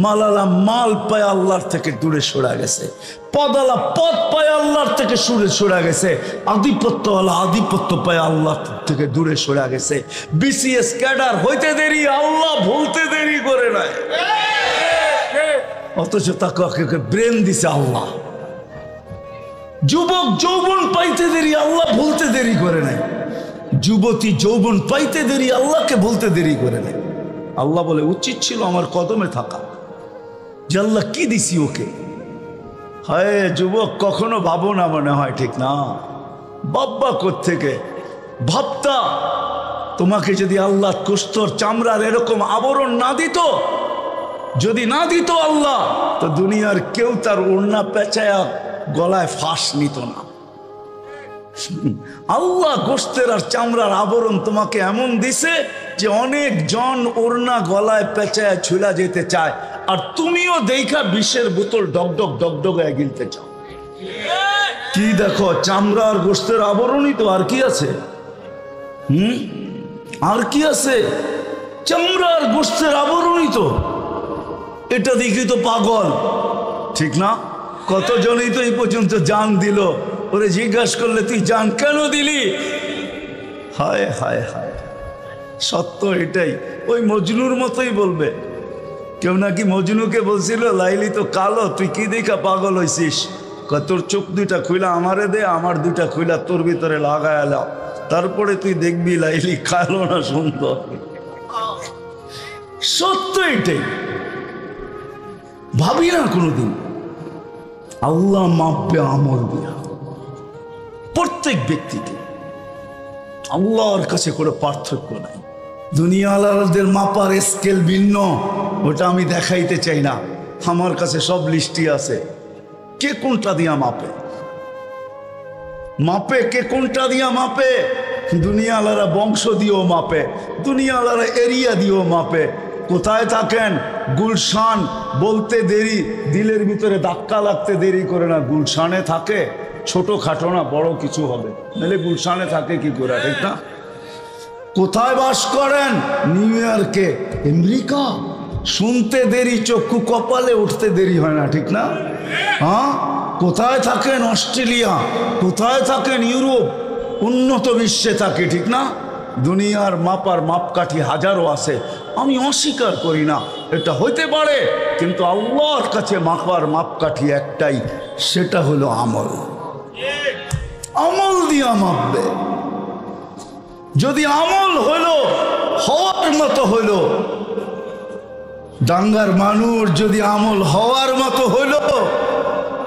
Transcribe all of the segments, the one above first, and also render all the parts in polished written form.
মালালা মাল পায় আল্লাহর থেকে দূরে সরে গেছে, পদালা পদ পায় আল্লাহর থেকে সরে গেছে, আধিপত্যওয়ালা আধিপত্য পায় আল্লাহ থেকে দূরে সরে গেছে। বিসিএস ক্যাডার হইতে দেরি, আল্লাহ ভুলতে দেরি করে নাই, অথচ তাকে ব্রেন দিছে আল্লাহ। যুবক যৌবন পাইতে দেরি, আল্লাহ ভুলতে দেরি করে নাই। যুবতী যৌবন পাইতে দেরি, আল্লাহকে ভুলতে দেরি করে নাই। আল্লাহ বলে উচিত ছিল আমার কদমে থাকা, যে আল্লাহ কি দিছি ওকে। হায় যুবক, কখনো ভাবো না মনে হয়, ঠিক না? বাব্বা কোত্থেকে ভাবতা তোমাকে যদি আল্লাহ কুস্তর চামড়ার এরকম আবরণ না দিত, যদি না দিত আল্লাহ, তো দুনিয়ার কেউ তার ওড়না পেঁচায়া গলায় ফাঁস নিত না। আল্লাহ গোস্তের আর চামড়ার আবরণ তোমাকে এমন দিছে যে অনেক জন ওড়না গলায় পেঁচায়া ঝুলা যেতে চায়, আর তুমিও দেখা বিষের বোতল ডগডগ ডগডগায় গিলতে চাও। কি দেখো, চামড়া আর গোস্তের আবরণই তো, আর কি আছে? আর কি আছে? চামড়া আর গোস্তের আবরণই তো। এটা দেখি তো পাগল, ঠিক না? কতজনই তো এই পর্যন্ত জান দিল, ওরে জিজ্ঞাসা করলে তুই জান কেন দিলি? হায় হায় হায়, সত্য এটাই। ওই মজনুর মতোই বলবে। কেউ নাকি মজনুকে বলছিল, লাইলি তো কালো, তুই কি দেখা পাগল হইছিস? তোর চোখ দুইটা খুইলা আমারে দে, আমার দুইটা খুইলা তোর ভিতরে লাগায় লাও, তারপরে তুই দেখবি লাইলি কালো না সুন্দর। সত্য এটাই। ভাবি না কোনোদিন আল্লাহ মাপবে আমল দিয়া প্রত্যেক ব্যক্তিকে। আল্লাহর কাছে কোনো পার্থক্য নাই। দুনিয়াওয়ালাদের মাপার স্কেল ভিন্ন, ওটা আমি দেখাইতে চাই না। আমার কাছে সব লিস্টই আছে, কে কোনটা দিয়া মাপে মাপে, কে কোনটা দিয়া মাপে। দুনিয়াওয়ালারা বংশ দিয়েও মাপে, দুনিয়াওয়ালারা এরিয়া দিয়েও মাপে। কোথায় থাকেন? গুলশান বলতে দেরি, দিলের ভিতরে ধাক্কা লাগতে দেরি করে না। গুলশানে থাকে, ছোট খাটো না, বড় কিছু হবে, নাহলে গুলশানে থাকে কি করে, ঠিক না? কোথায় বাস করেন? নিউ ইয়র্কে, আমেরিকা। শুনতে দেরি, চক্ষু কপালে উঠতে দেরি হয় না, ঠিক না? হ্যাঁ, কোথায় থাকেন? অস্ট্রেলিয়া। কোথায় থাকেন? ইউরোপ। উন্নত বিশ্বে থাকে, ঠিক না? দুনিয়ার মাপার মাপকাঠি হাজারো আছে, আমি অস্বীকার করি না, এটা হইতে পারে। কিন্তু আল্লাহর কাছে মাপার মাপকাঠি একটাই, সেটা হলো আমল। আমল দিয়া মাপবে। যদি আমল হইল হওয়ার মতো হইল, ডাঙ্গার মানুষ যদি আমল হওয়ার মতো হইল,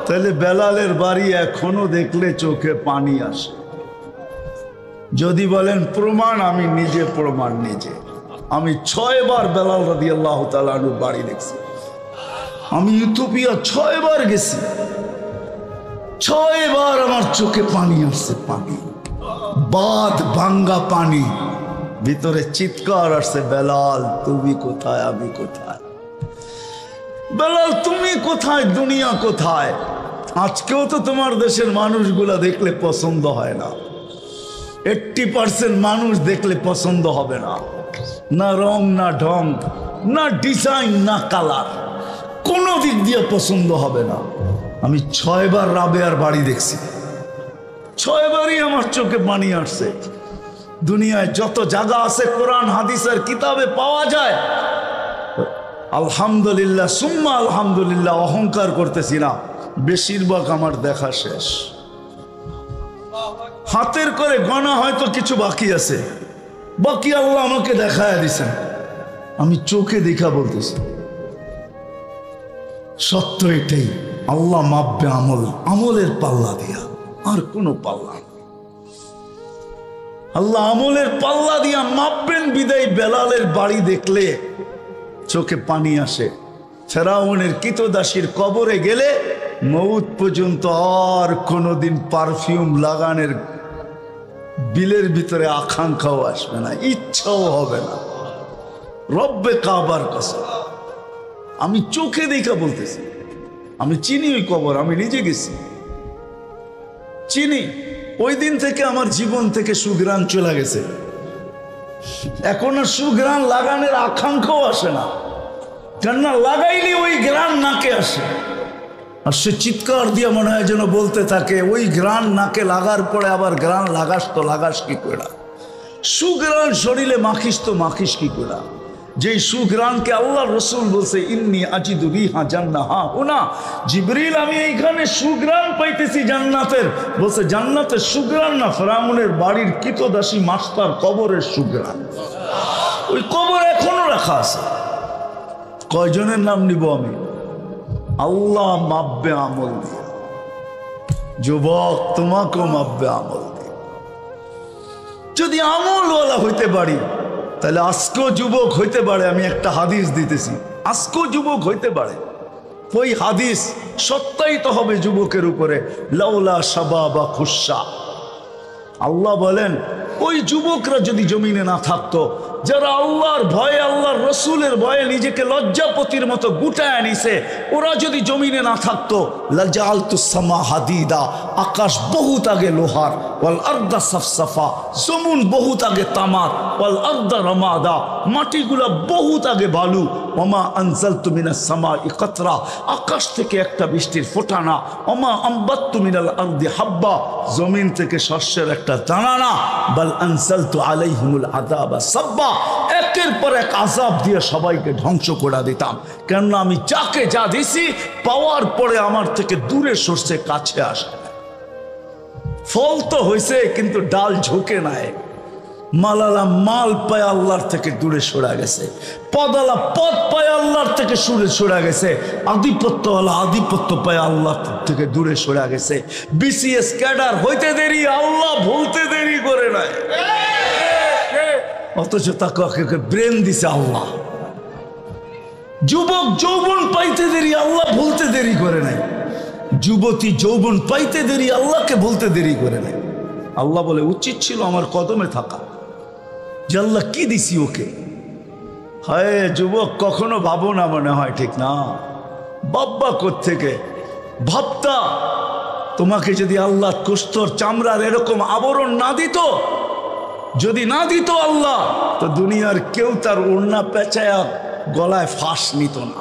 তাহলে বেলালের বাড়ি এখনো দেখলে চোখে পানি আসে। যদি বলেন প্রমাণ, আমি নিজে প্রমাণ, নিজে। আমি 6 বার বেলাল রাদিয়াল্লাহু তাআলা আনহু বাড়ি দেখছি। আমি ইথিওপিয়া 6 বার গেছি, 6 বার আমার চোখে পানি আসছে। পানি, বাদ ভাঙ্গা পানি, ভিতরে চিৎকার আসছে, বেলাল তুমি কোথায়, আমি কোথায়? বেলাল তুমি কোথায়, দুনিয়া কোথায়? আজকেও তো তোমার দেশের মানুষগুলা দেখলে পছন্দ হয় না। 80% মানুষ দেখলে পছন্দ হবে না, না রং, না ঢং, না ডিজাইন, না কালার, কোনো দিক দিয়ে পছন্দ হবে না। আমি 6 বার রাবেয়ার বাড়ি দেখছি, 6 বারই আমার চোখে পানি আসছে। দুনিয়ায় যত জায়গা আছে কোরআন হাদিসের কিতাবে পাওয়া যায়, আলহামদুলিল্লাহ সুম্মা আলহামদুলিল্লাহ, অহংকার করতেছি না, বেশিরভাগ আমার দেখা শেষ। হাতের করে গণা হয়তো কিছু বাকি আছে, বাকি আল্লাহ আমাকে দেখায় দিছেন, আমি চোখে দেখা বলতেছি। সত্য এটাই, আল্লাহ মাপবে আমল, আমলের পাল্লা দিয়া, আর কোনো পাল্লা না। আল্লাহ আমলের পাল্লা দিয়া মাপবেন বিদায় বেলালের বাড়ি দেখলে চোখে পানি আসে। ফেরাউনের কৃতদাসীর কবরে গেলে মউত পর্যন্ত আর কোনোদিন পারফিউম লাগানোর বিলের ভিতরে আকাঙ্ক্ষাও আসবে না, ইচ্ছাও হবে না। রব্বে কাবার কসম, আমি চোখে দেখা বলতেছি। আমি চিনি ওই কবর, আমি নিজে গেছি, চিনি। ওই দিন থেকে আমার জীবন থেকে সুঘ্রাণ চলে গেছে, এখন আর সুঘ্রাণ লাগানোর আকাঙ্ক্ষাও আসে না। কেননা লাগাইলে ওই ঘ্রাণ নাকে আসে, আর সে চিৎকার দিয়ে মনে হয় যেন বলতে থাকে ওই ঘ্রাণ নাকে লাগার পরে আবার ঘ্রাণ লাগাস তো লাগাস কি করে, সুঘ্রাণ শরীরে মাখিস তো মাখিস কি করে। যেই সুঘ্রাণকে আল্লাহ রসুল বলছে ইন্নী আজিদু রিহা জান্নাহা হুনা, জিবরিল আমি এইখানে সুঘ্রাণ পাইতেছি জান্নাতের। বলছে জান্নাতের সুঘ্রাণ না, ফিরআউনের বাড়ির কৃতদাসী মাস্টার কবরের সুঘ্রাণ। ওই কবর এখনো রাখা আছে। কয়জনের নাম নিব আমি? আল্লাহ মাপবে আমল দিয়ে। যুবক তোমাকেও মাপবে আমল দিয়ে। যদি আমলওয়ালা হইতে পারি তাহলে আজকেও যুবক হইতে পারে। আমি একটা হাদিস দিতেছি, আজকেও যুবক হইতে পারে। ওই হাদিস সত্যায়িত হবে যুবকের উপরে। লাউলা শাবাবা খুশা, আল্লাহ বলেন ওই যুবকরা যদি জমিনে না থাকতো, যারা আল্লাহর ভয়ে আল্লাহর রসুলের ভয়ে নিজেকে লজ্জাপতির মতো গুটায় নিছে, ওরা যদি জমিনে না থাকতো লাজালতুস সামা হাদিদা, আকাশ বহুত আগে লোহার, ওয়াল আরদা সাফসাফা, জমিন বহুত আগে তামার, ওয়াল আরদা রামাদা, মাটিগুলা বহুত আগে বালু, ওমা আনজালতু মিনাস সামাই কাতরা, আকাশ থেকে একটা বৃষ্টির ফোঁটা না, ওমা আম্বাততু মিনাল আরদি হাব্বা, জমিন থেকে শস্যের একটা দানা না, বাল আনজালতু আলাইহিমুল আযাবা সাব্বা, একের পর এক আযাব দিয়ে সবাইকে ধ্বংস করে দিতাম। কেননা আমি যাকে যা দিছি পাওয়ার পরে আমার থেকে দূরে সরছে, কাছে আসে। ফল তো হয়েছে কিন্তু ডাল ঝোঁকে নাই। মালালা মাল পায় আল্লাহর থেকে দূরে সরে গেছে, পদালা পদ পায় আল্লাহর থেকে সরে গেছে, আধিপত্যওয়ালা আধিপত্য পায় আল্লাহ থেকে দূরে সরে গেছে। বিসিএস ক্যাডার হইতে দেরি, আল্লাহ ভুলতে দেরি করে নাই, অথচ তাকে ব্রেন দিছে আল্লাহ। যুবক যৌবন পাইতে দেরি, আল্লাহ ভুলতে দেরি করে নাই। যুবতী যৌবন পাইতে দেরি, আল্লাহকে বলতে দেরি করে নাই। আল্লাহ বলে উচিত ছিল আমার কদমে থাকা, যে আল্লাহ কি দিছি ওকে। হায় যুবক কখনো ভাবো না, মনে হয় ঠিক না। বাব্বা কোত্থেকে ভাবতা তোমাকে যদি আল্লাহ কুস্তর চামড়ার এরকম আবরণ না দিত, যদি না দিত আল্লাহ, তো দুনিয়ার কেউ তার ওড়না পেঁচায়া গলায় ফাঁস নিত না।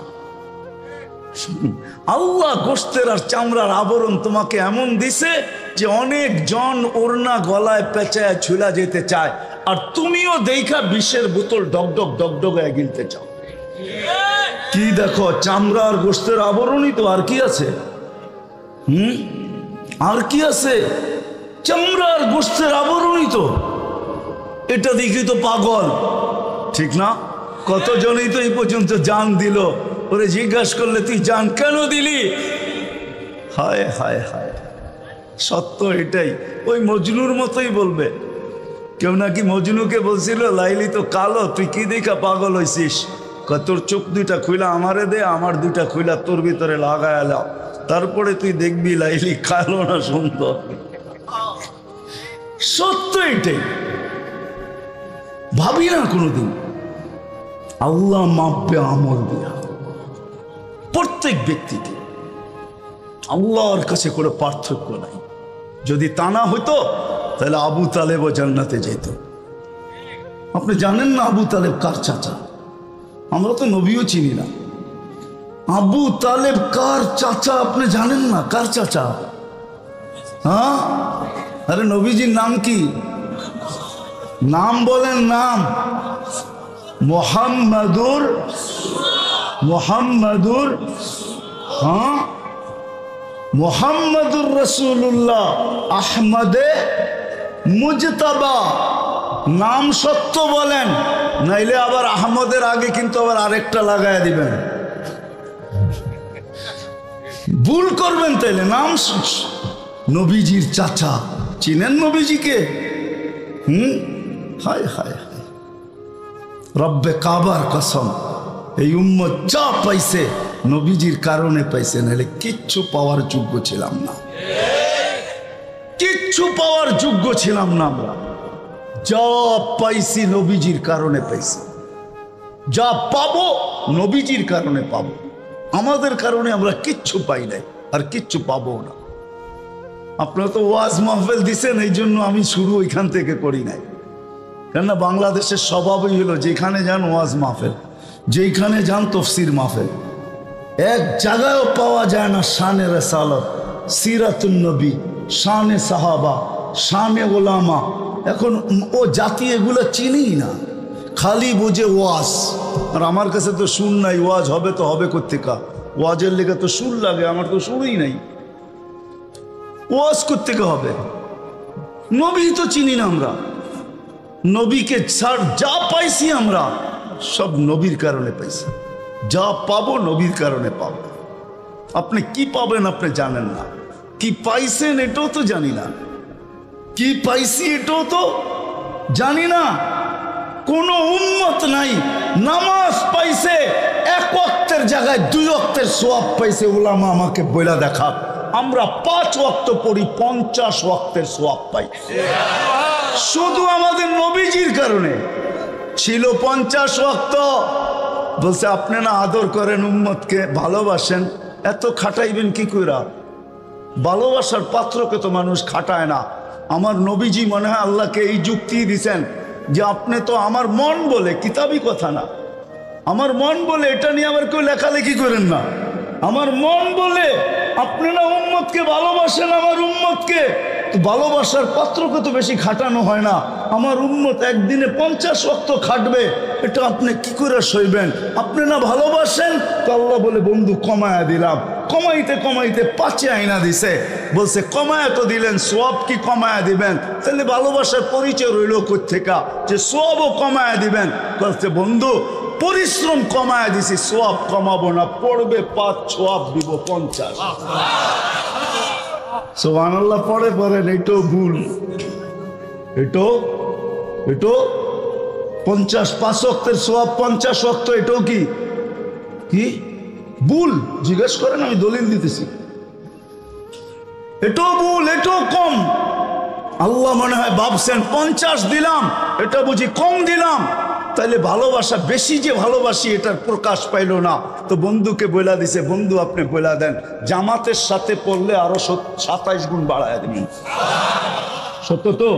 আল্লাহ গোস্তের আর চামড়ার আবরণ তোমাকে এমন দিছে যে অনেক জন ওড়না গলায় পেঁচায় ঝুলা যেতে চায়, আর তুমিও দেখা বিষের বোতল ডগডগ ডগডগায় গিলতে চাও। কি দেখো, চামড়া আর গোস্তের আবরণই তো, আর কি আছে? আর কি আছে? চামড়া আর গোস্তের আবরণই তো। এটা দেখি তো পাগল, ঠিক না? কতজনই তো এই পর্যন্ত জান দিল, ওরে জিজ্ঞাসা করলে তুই জান কেন দিলি? হায় হায় হায়, সত্য এটাই। ওই মজনুর মতোই বলবে। কেউ নাকি মজনুকে বলছিল লাইলি তো কালো, তুই কি দেখা পাগল হইছিস? তোর চোখ দুইটা খুইলা আমারে দে, আমার দুইটা খুইলা তোর ভিতরে লাগায় লাও, তারপরে তুই দেখবি লাইলি কালো না সুন্দর। সত্য এটাই, ভাবি না কোনোদিন। আল্লাহ মাপবে আমল দিয়া প্রত্যেক ব্যক্তিকে। আল্লাহর কাছে কোনো পার্থক্য নাই। যদি তা না হইতো তাহলে আবু তালেবও জান্নাতে যেত। আপনি জানেন না আবু তালেব কার চাচা? আমরা তো নবীও চিনি না। আবু তালেব কার চাচা আপনি জানেন না? কার চাচা? হ্যাঁ, আরে নবীজির নাম কি? নাম বলেন, নাম মোহাম্মদুর হ্যাঁ মোহাম্মদুর রাসূলুল্লাহ আহমদে মুজতাবা। নাম সত্য বলেন, নাইলে আবার আহমদের আগে কিন্তু আবার আরেকটা লাগায় দিবেন, ভুল করবেন। তাইলে নাম নবীজির চাচা, চিনেন নবীজিকে? হায় হায় হায়, রব্বে কাবার কসম, এই উম্মত যা পাইছে নবীজির কারণে পাইছে, নাহলে কিচ্ছু পাওয়ার যোগ্য ছিলাম না, কিচ্ছু পাওয়ার যোগ্য ছিলাম না। আমরা যা পাইছি নবীজির কারণে পাইছি, যা পাবো নবীজির কারণে পাবো। আমাদের কারণে আমরা কিচ্ছু পাই নাই, আর কিচ্ছু পাবো না। আপনারা তো ওয়াজ মাহফিল দিছেন, এই জন্য আমি শুরু ওইখান থেকে করি নাই। কেননা বাংলাদেশের স্বভাবই হলো যেখানে যান ওয়াজ মাহফিল, যেখানে যান তফসির মাহফিল, এক জায়গায়ও পাওয়া যায় না শানে রিসালাত, সিরাতুন নবী, শানে সাহাবা, শানে ওলামা। এখন ও জাতি এগুলো চিনি না, খালি বুঝে ওয়াজ। আর আমার কাছে তো সুর নাই, ওয়াজ হবে তো হবে কোত্থেকা? ওয়াজের লেগে তো সুর লাগে, আমার তো সুরই নাই, ওয়াজ কোত্থেকে হবে? নবী তো চিনি না আমরা, নবীকে ছাড় যা পাইছি আমরা সব নবীর কারণে পাইছি, যা পাবো নবীর কারণে পাবো। আপনি কি পাবেন আপনি জানেন না, কি পাইছেন এটাও তো জানি না, কি পাইছি এটাও তো জানি না। কোন উম্মত নাই নামাজ পাইছে এক ওয়াক্তের জায়গায় 2 ওয়াক্তের সওয়াব পাইছে, উলামা আমাকে বইলা দেখা। আমরা 5 ওয়াক্ত পড়ি, 50 ওয়াক্তের সওয়াব পাই, শুধু আমাদের নবীজির কারণে। ছিল 50 ওয়াক্ত, বলছে আপনি না আদর করেন উম্মতকে, ভালোবাসেন, এত খাটাইবেন কি কইরা? ভালোবাসার পাত্রকে তো মানুষ খাটায় না। আমার নবীজি মনে হয় আল্লাহকে এই যুক্তি দিছেন যে আপনি তো আমার মন বলে, কিতাবি কথা না, আমার মন বলে এটা নিয়ে আবার কেউ লেখালেখি করেন না। আমার মন বলে আপনি না উম্মতকে ভালোবাসেন, আমার উম্মতকে তো ভালোবাসার পাত্রকে তো বেশি খাটানো হয় না। আমার উম্মত একদিনে 50 ওয়াক্ত খাটবে, এটা আপনি কি করে সইবেন? আপনি না ভালোবাসেন তো আল্লাহ বলে বন্ধু কমায়া দিলাম। কমাইতে কমাইতে 5 আইনা দিছে, বলছে কমায়া তো দিলেন, সওয়াব কি কমায়া দিবেন? তাহলে ভালোবাসার পরিচয় রইল কোত্থেকা যে সওয়াবও কমায়া দিবেন? বলছে বন্ধু পরিশ্রম কমায়া দিছি, সওয়াব কমাবো না, পড়বে 5, সওয়াব দিব 50। সুবহানাল্লাহ পড়ে পড়েন, এটাও ভুল, এটাও 50 5 ওয়াক্তের সওয়াব 50 ওয়াক্ত, এটাও কি কি ভুল? জিজ্ঞেস করেন, আমি দলিল দিতেছি। এটাও ভুল, এটাও কম। আল্লাহ মনে হয় ভাবছেন 50 দিলাম, এটা বুঝি কম দিলাম, তাইলে ভালোবাসা বেশি যে ভালোবাসি এটার প্রকাশ পাইল না। তো বন্ধুকে বইলা দিছে, বন্ধু আপনি বইলা দেন জামাতের সাথে পড়লে আরো 27 গুণ বাড়ায় দিবেন। সত্য তো?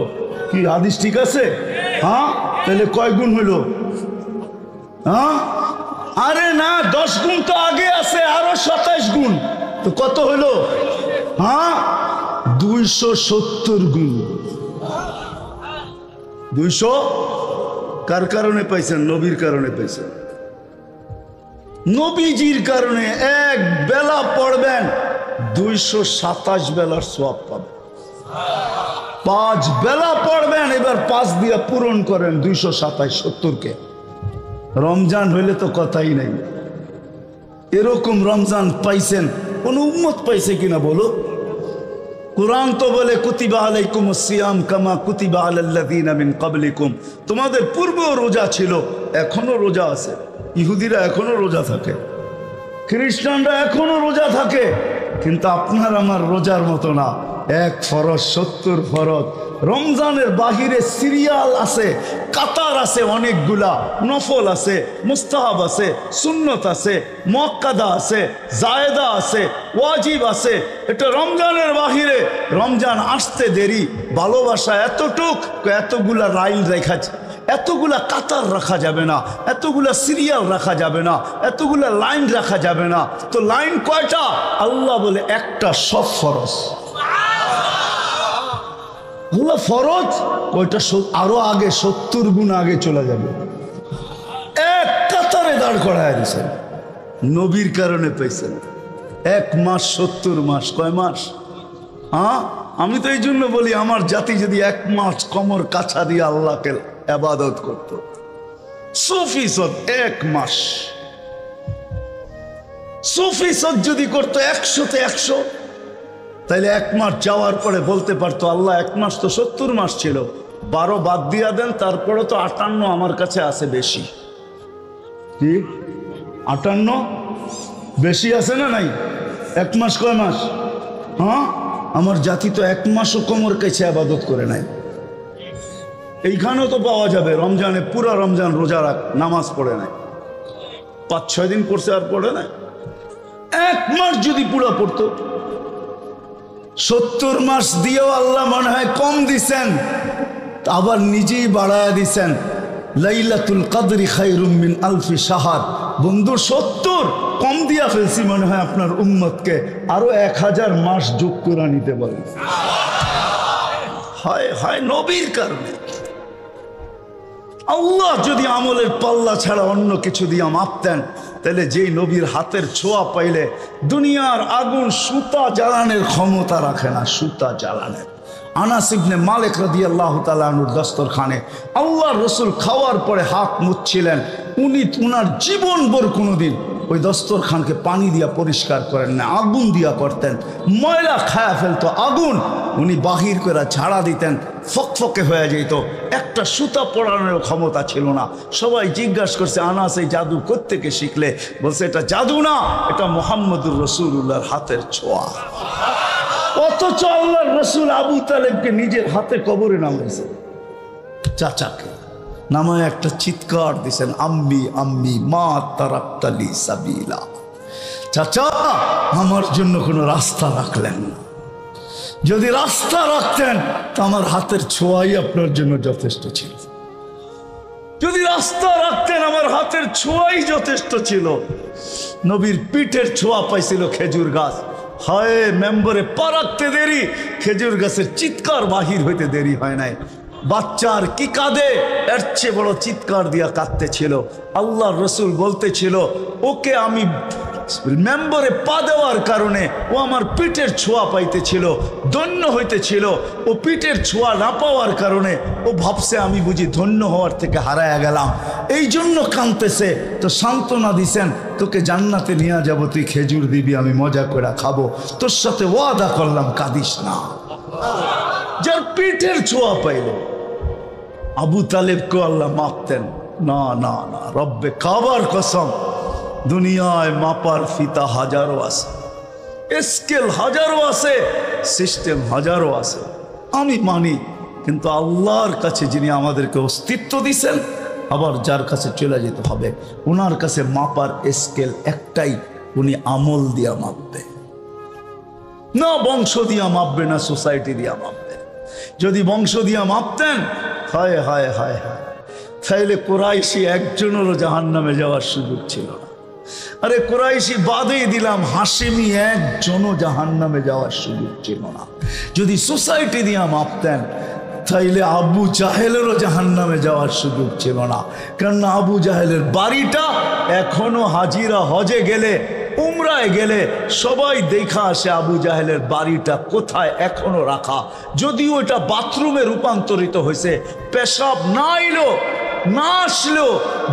কি হাদিস ঠিক আছে? হ্যাঁ, তাহলে কয় গুণ হইল? হ্যাঁ, আরে না 10 গুণ তো আগে আছে, আরো 27 গুণ, তো কত হইল? হ্যাঁ, 270 গুণ। 200 কার কারণে পাইছেন? নবীর কারণে পাইছেন। নবীজির কারণে এক বেলা পড়বেন 227 বেলার সওয়াব পাবেন। 5 বেলা পড়বেন, এবার 5 দিয়ে পূরণ করেন 227, 70কে। রমজান হইলে তো কথাই নাই। এরকম রমজান পাইছেন কোন উম্মত পাইছে কিনা বলো? কুরআন তো বলে কুতিবা আলাইকুমুস সিয়াম কামা কুতিবা আলাল্লাযিনা মিন ক্বাবলিকুম। তোমাদের পূর্বেও রোজা ছিল, এখনো রোজা আছে। ইহুদিরা এখনো রোজা থাকে, খ্রিস্টানরা এখনো রোজা থাকে, কিন্তু আপনার আমার রোজার মতো না। 1 ফরজ 70 ফরজ। রমজানের বাহিরে সিরিয়াল আছে, কাতার আছে, অনেকগুলা নফল আছে, মুস্তাহাব আছে, সুন্নত আছে, মুআক্কাদা আছে, জায়েদা আছে, ওয়াজিব আছে। এটা রমজানের বাহিরে। রমজান আসতে দেরি, ভালোবাসা এতটুক, এতগুলা লাইন রেখা, এতগুলা কাতার রাখা যাবে না, এতগুলা সিরিয়াল রাখা যাবে না, এতগুলা লাইন রাখা যাবে না। তো লাইন কয়টা? আল্লাহ বলে একটা, সব ফরজ। আল্লাহ ফরজ কয়টা? আরো আগে 70 গুণ আগে চলে যাবে। এক কাতারে দাঁড় করায় দিয়েছেন, নবীর কারণে পেয়েছেন। 1 মাস 70 মাস, কয় মাস? হ্যাঁ, আমি তো এই জন্য বলি আমার জাতি যদি 1 মাস কোমর কাছা দিয়ে আল্লাহকে ইবাদত করত, সুফিসত 1 মাস, সুফিসত যদি করতো 100-তে 100, তাইলে 1 মাস যাওয়ার পরে বলতে পারতো আল্লাহ 1 মাস তো 70 মাস ছিল, 12 বাদ দিয়া দেন, তারপরে তো 58 আমার কাছে আছে বেশি। কি 58 বেশি আছে না নাই? 1 মাস কয় মাস? হ্যাঁ, আমার জাতি তো 1 মাসও কোমর কাছে ইবাদত করে নাই। এইখানেও তো পাওয়া যাবে রমজানে পুরা রমজান রোজা রাখ, নামাজ পড়ে নাই, 5-6 দিন পড়ছে আর পড়ে নাই। 1 মাস যদি পুরা পড়তো, 70 মাস দিয়েও আল্লাহ মনে হয় কম দিছেন, আবার নিজেই বাড়ায়া দিছেন। লাইলাতুল কদরি খায়রুম মিন আলফি শাহর। বন্ধু 70 কম দিয়া ফেলছি মনে হয় আপনার উম্মতকে, আরো 1000 মাস যোগ করে নিতে বলেন। হায় হায়, নবীর কারণে। আল্লাহ যদি আমলের পাল্লা ছাড়া অন্য কিছু দিয়ে মাপতেন, তাহলে যেই নবীর হাতের ছোঁয়া পাইলে দুনিয়ার আগুন সুতা জ্বালানোর ক্ষমতা রাখে না, সুতা জ্বালানোর। আনাস ইবনে মালিক রাদিয়াল্লাহু তাআলা আনহুর দস্তরখানে আল্লাহর রাসূল খাওয়ার পরে হাত মুছছিলেন, উনি উনার জীবনভর কোনোদিন ওই দস্তরখানকে পানি দিয়া পরিষ্কার করেন না, আগুন দিয়া করতেন। ময়লা খায়া ফেলতো আগুন, উনি বাহির করে ঝাড়া দিতেন, ফকফকে হয়ে যেত, একটা সুতা পড়ানোর ক্ষমতা ছিল না। সবাই জিজ্ঞাসা করছে, আনাস এই জাদু কোত্থেকে শিখলে? বলছে এটা জাদু না, এটা মুহাম্মদুর রাসূলুল্লাহর হাতের ছোঁয়া। অথচ আল্লাহর রাসূল আবু তালেবকে নিজের হাতে কবরে নামাইছে, চাচাকে নামায় একটা চিৎকার দিছেন, আম্মি আম্মি মা তারাক্তালি সাবিলা। চাচা, আমার জন্য কোনো রাস্তা রাখলেন না। যদি রাস্তা রাখতেন তো আমার হাতের ছোঁয়াই আপনার জন্য যথেষ্ট ছিল। যদি রাস্তা রাখতেন আমার হাতের ছোঁয়াই যথেষ্ট ছিল। নবীর পিঠের ছোঁয়া পাইছিল খেজুর গাছ। হায়, মেম্বরে পা রাখতে দেরি, খেজুর গাছের চিৎকার বাহির হইতে দেরি হয় নাই। বাচ্চার কি কাঁদে, এর চেয়ে বড় চিৎকার দিয়া কাঁদতেছিল। আল্লাহর রাসূল বলতেছিল, ওকে আমি মেম্বরে পা দেওয়ার কারণে ও আমার পিঠের ছোঁয়া পাইতেছিল, ধন্য হইতেছিল। ও পিঠের ছোঁয়া না পাওয়ার কারণে ও ভাবছে আমি বুঝি ধন্য হওয়ার থেকে হারায়া গেলাম, এই জন্য কাঁদতেছে। তো সান্ত্বনা দিছেন, তোকে জান্নাতে নিয়ে যাব, তুই খেজুর দিবি, আমি মজা করে খাবো, তোর সাথে ওয়াদা করলাম, কাঁদিস না। যার পিঠের ছোঁয়া পাইল, আবু তালেবকে আল্লাহ মাপতেন না না না, রব্বে কাবার কসম, দুনিয়ায় মাপার ফিতা হাজারো আছে, স্কেল হাজারো আছে, সিস্টেম হাজারো আছে, আমি মানি। কিন্তু আল্লাহর কাছে যিনি আমাদেরকে অস্তিত্ব দিছেন, আবার যার কাছে চলে যেতে হবে, ওনার কাছে মাপার স্কেল একটাই, উনি আমল দিয়া মাপবে না, বংশ দিয়া মাপবে না, সোসাইটি দিয়া মাপবে। যদি বংশ দিয়া মাপতেন, হায় হায় হায় হায়, তাইলে কুরাইশি একজনেরও জাহান্নামে যাওয়ার সুযোগ ছিল না। আরে কুরাইশি বাদেই দিলাম, হাশিমি একজনও জাহান্নামে যাওয়ার সুযোগ ছিল না। যদি সোসাইটি দিয়া মাপতেন, তাইলে আবু জাহেলেরও জাহান্নামে যাওয়ার সুযোগ ছিল না। কারণ আবু জাহেলের বাড়িটা এখনো হাজিরা হজে গেলে, উমরায় গেলে সবাই দেখা আসে আবু জাহেলের বাড়িটা কোথায় এখনো রাখা। যদিও এটা বাথরুমে রূপান্তরিত হয়েছে, পেশাব না এলো না আসলেও,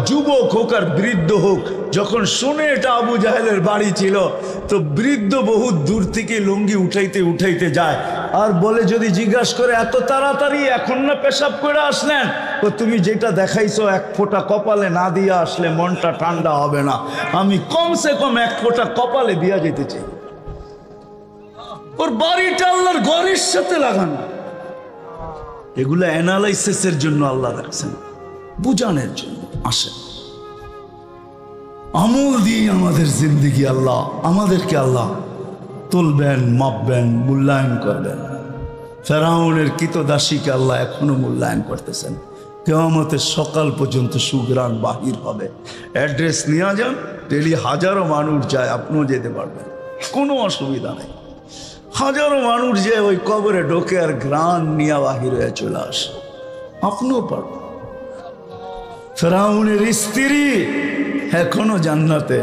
যুবক হোক আর বৃদ্ধ হোক, যখন শুনে এটা আবু জাহেলের বাড়ি ছিল, তো বৃদ্ধ বহুত দূর থেকে লুঙ্গি উঠাইতে উঠাইতে যায় আর বলে, যদি জিজ্ঞাসা করে এত তাড়াতাড়ি এখন না পেশাব করে আসলেন, তো তুমি যেটা দেখাইছো এক ফোঁটা কপালে না দিয়ে আসলে মনটা ঠান্ডা হবে না, আমি কমসে কম এক ফোঁটা কপালে দিয়া যেতে চাই। ওর বাড়িটা আল্লাহর ঘরের সাথে লাগানো। এগুলো অ্যানালাইসিসের জন্য আল্লাহ রাখছেন, বুঝানোর জন্য। আসেন, আমল দিয়ে আমাদের জিন্দেগি আল্লাহ আমাদেরকে আল্লাহ তুলবেন, মাপবেন, মূল্যায়ন করবেন। ফেরাউনের কৃতদাসীকে আল্লাহ এখনো মূল্যায়ন করতেছেন। কিয়ামতের সকাল পর্যন্ত সুগ্রাণ বাহির হবে। অ্যাড্রেস নিয়ে যান, ডেলি হাজারো মানুষ যায়, আপনিও যেতে পারবেন, কোনো অসুবিধা নেই। হাজারো মানুষ যে ওই কবরে ঢোকে আর গ্রাণ নিয়ে বাহির হয়ে চলে আসে, আপনিও পারবেন। ফেরাউনের স্ত্রী এখনো জান্নাতে,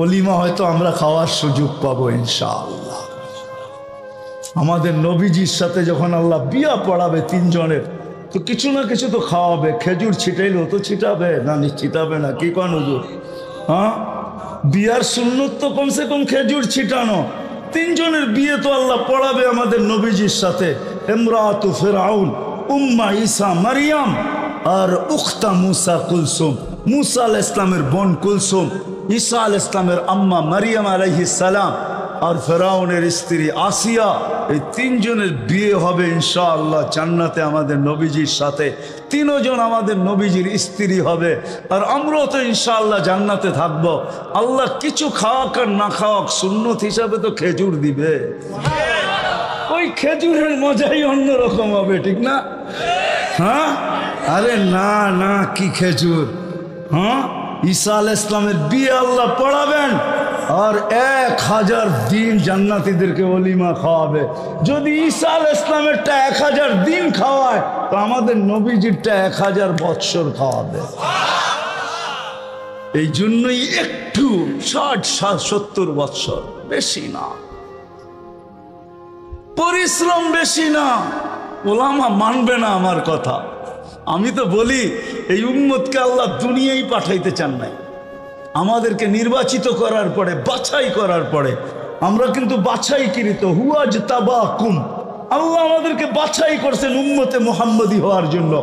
অলিমা হয়তো আমরা খাওয়ার সুযোগ পাবো ইনশাআল্লাহ। আমাদের নবীজির সাথে যখন আল্লাহ বিয়া পড়াবে 3 জনের, তো কিছু না কিছু তো খাওয়াবে। খেজুর ছিটাইলো তো ছিটাবে না, ছিটাবে না? কি কোন হুজুর? হ্যাঁ, বিয়ার সুন্নত তো কমসে কম খেজুর ছিটানো। 3 জনের বিয়ে তো আল্লাহ পড়াবে আমাদের নবীজির সাথে। ইমরাতু ফিরআউন, উম্মা ঈসা মারিয়াম, আর উখতা মুসা কুলসুম, মুসা আলাইহিস সালামের বোন কুলসুম, ঈসা আলাইহিস সালামের আম্মা মারিয়াম আলাইহিস সালাম, আর ফেরাউনের স্ত্রী আসিয়া। এই 3 জনের বিয়ে হবে ইনশাআল্লাহ জান্নাতে আমাদের নবীজির সাথে। 3 জন আমাদের নবীজির স্ত্রী হবে, আর আমরাও তো ইনশাআল্লাহ জান্নাতে থাকবো। আল্লাহ কিছু খাওয়াক আর না খাওয়াক, সুন্নত হিসাবে তো খেজুর দিবে। ওই খেজুরের মজাই অন্যরকম হবে, ঠিক না? হ্যাঁ, আরে না না, কি খেজুর? হ্যাঁ, ঈসা আলাইহিস সালামের বিয়ে আল্লাহ পড়াবেন আর 1000 দিন জান্নাতীদেরকে ওলিমা খাওয়াবে। যদি ঈসা আলাইহিস সালামেরটা 1000 দিন খাওয়ায়, তো আমাদের নবীজিরটা 1000 বৎসর খাওয়াবে। এই জন্যই একটু 60-70 বৎসর, বেশি না, পরিশ্রম বেশি না। ওলামা মানবে না আমার কথা। আমি তো বলি, এই উম্মতকে আল্লাহ দুনিয়ায় পাঠাইতে চান নাই, আমাদেরকে নির্বাচিত করার পরে, বাছাই করার পরে, আমরা কিন্তু বাছাইকৃত, হুয়াজ তাবাকুম, আল্লাহ আমাদেরকে বাছাই করছেন উম্মতে মুহাম্মদী হওয়ার জন্য।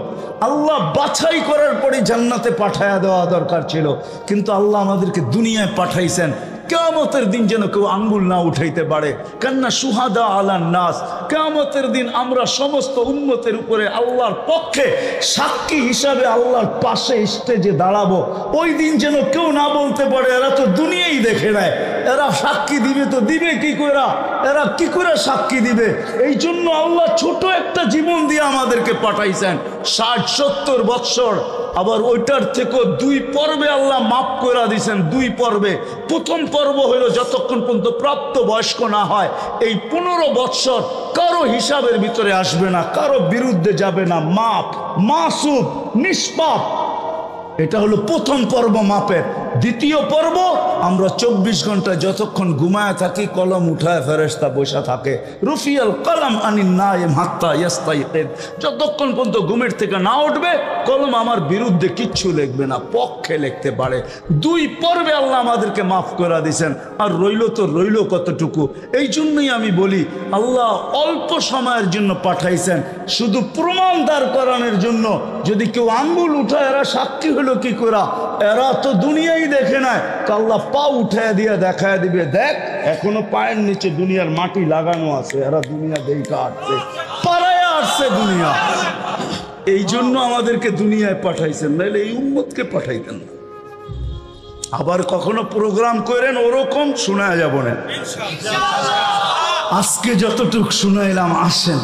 আল্লাহ বাছাই করার পরে জান্নাতে পাঠায়া দেওয়া দরকার ছিল, কিন্তু আল্লাহ আমাদেরকে দুনিয়ায় পাঠাইছেন কিয়ামতের দিন যেন কেউ আঙ্গুল না উঠাইতে পারে। কান্না সুহাদা আলান নাস, কিয়ামতের দিন আমরা সমস্ত উম্মতের উপরে আল্লাহর পক্ষে সাক্ষী হিসাবে আল্লাহর পাশে স্টেজে দাঁড়াবো। ওই দিন যেন কেউ না বলতে পারে এরা তো দুনিয়াই দেখে নেয়, এরা সাক্ষী দিবে তো দিবে কি করে, এরা কি করে সাক্ষী দিবে? এই জন্য আল্লাহ ছোট একটা জীবন দিয়ে আমাদেরকে পাঠাইছেন, 60-70 বৎসর। আবার ওইটার থেকেও 2 পর্বে আল্লাহ মাফ করে দিয়েছেন। 2 পর্বে, প্রথম পর্ব হলো যতক্ষণ পর্যন্ত প্রাপ্ত বয়স্ক না হয়, এই 15 বৎসর কারো হিসাবের ভিতরে আসবে না, কারো বিরুদ্ধে যাবে না, মাপ, মাসুম, নিষ্পাপ। এটা হলো প্রথম পর্ব মাপের। দ্বিতীয় পর্ব, আমরা 24 ঘন্টা যতক্ষণ ঘুমায় থাকি, কলম উঠায় ফেরেশতা বসা থাকে, রুফিয়াল কলম আনিন নাইম হাত্তা ইয়াস্তাইকিদ, যতক্ষণ পর্যন্ত ঘুমের থেকে না উঠবে কলম আমার বিরুদ্ধে কিচ্ছু লিখবে না, পক্ষে লিখতে পারে। 2 পর্বে আল্লাহ আমাদেরকে মাফ করে দিয়েছেন, আর রইল তো রইল কতটুকু। এই জন্যই আমি বলি, আল্লাহ অল্প সময়ের জন্য পাঠাইছেন, শুধু প্রমাণ দাঁড় করানোর জন্য। যদি কেউ আঙ্গুল উঠায় এরা সাক্ষী হলো কি করে, এরা তো দুনিয়াই দেখে নাই, আল্লাহ পা উঠায় দিয়ে দেখায় দিবে, দেখ এখনো পায়ের নিচে দুনিয়ার মাটি লাগানো আছে, এরা দুনিয়া দেখা আসছে, পাড়ায় আসছে দুনিয়া। এই জন্য আমাদেরকে দুনিয়ায় পাঠাইছেন, নাহলে এই উম্মতকে পাঠাইতেন না। আবার কখনো প্রোগ্রাম করেন ওরকম শোনা যাব না। আজকে যতটুকু শুনাইলাম, আসেন।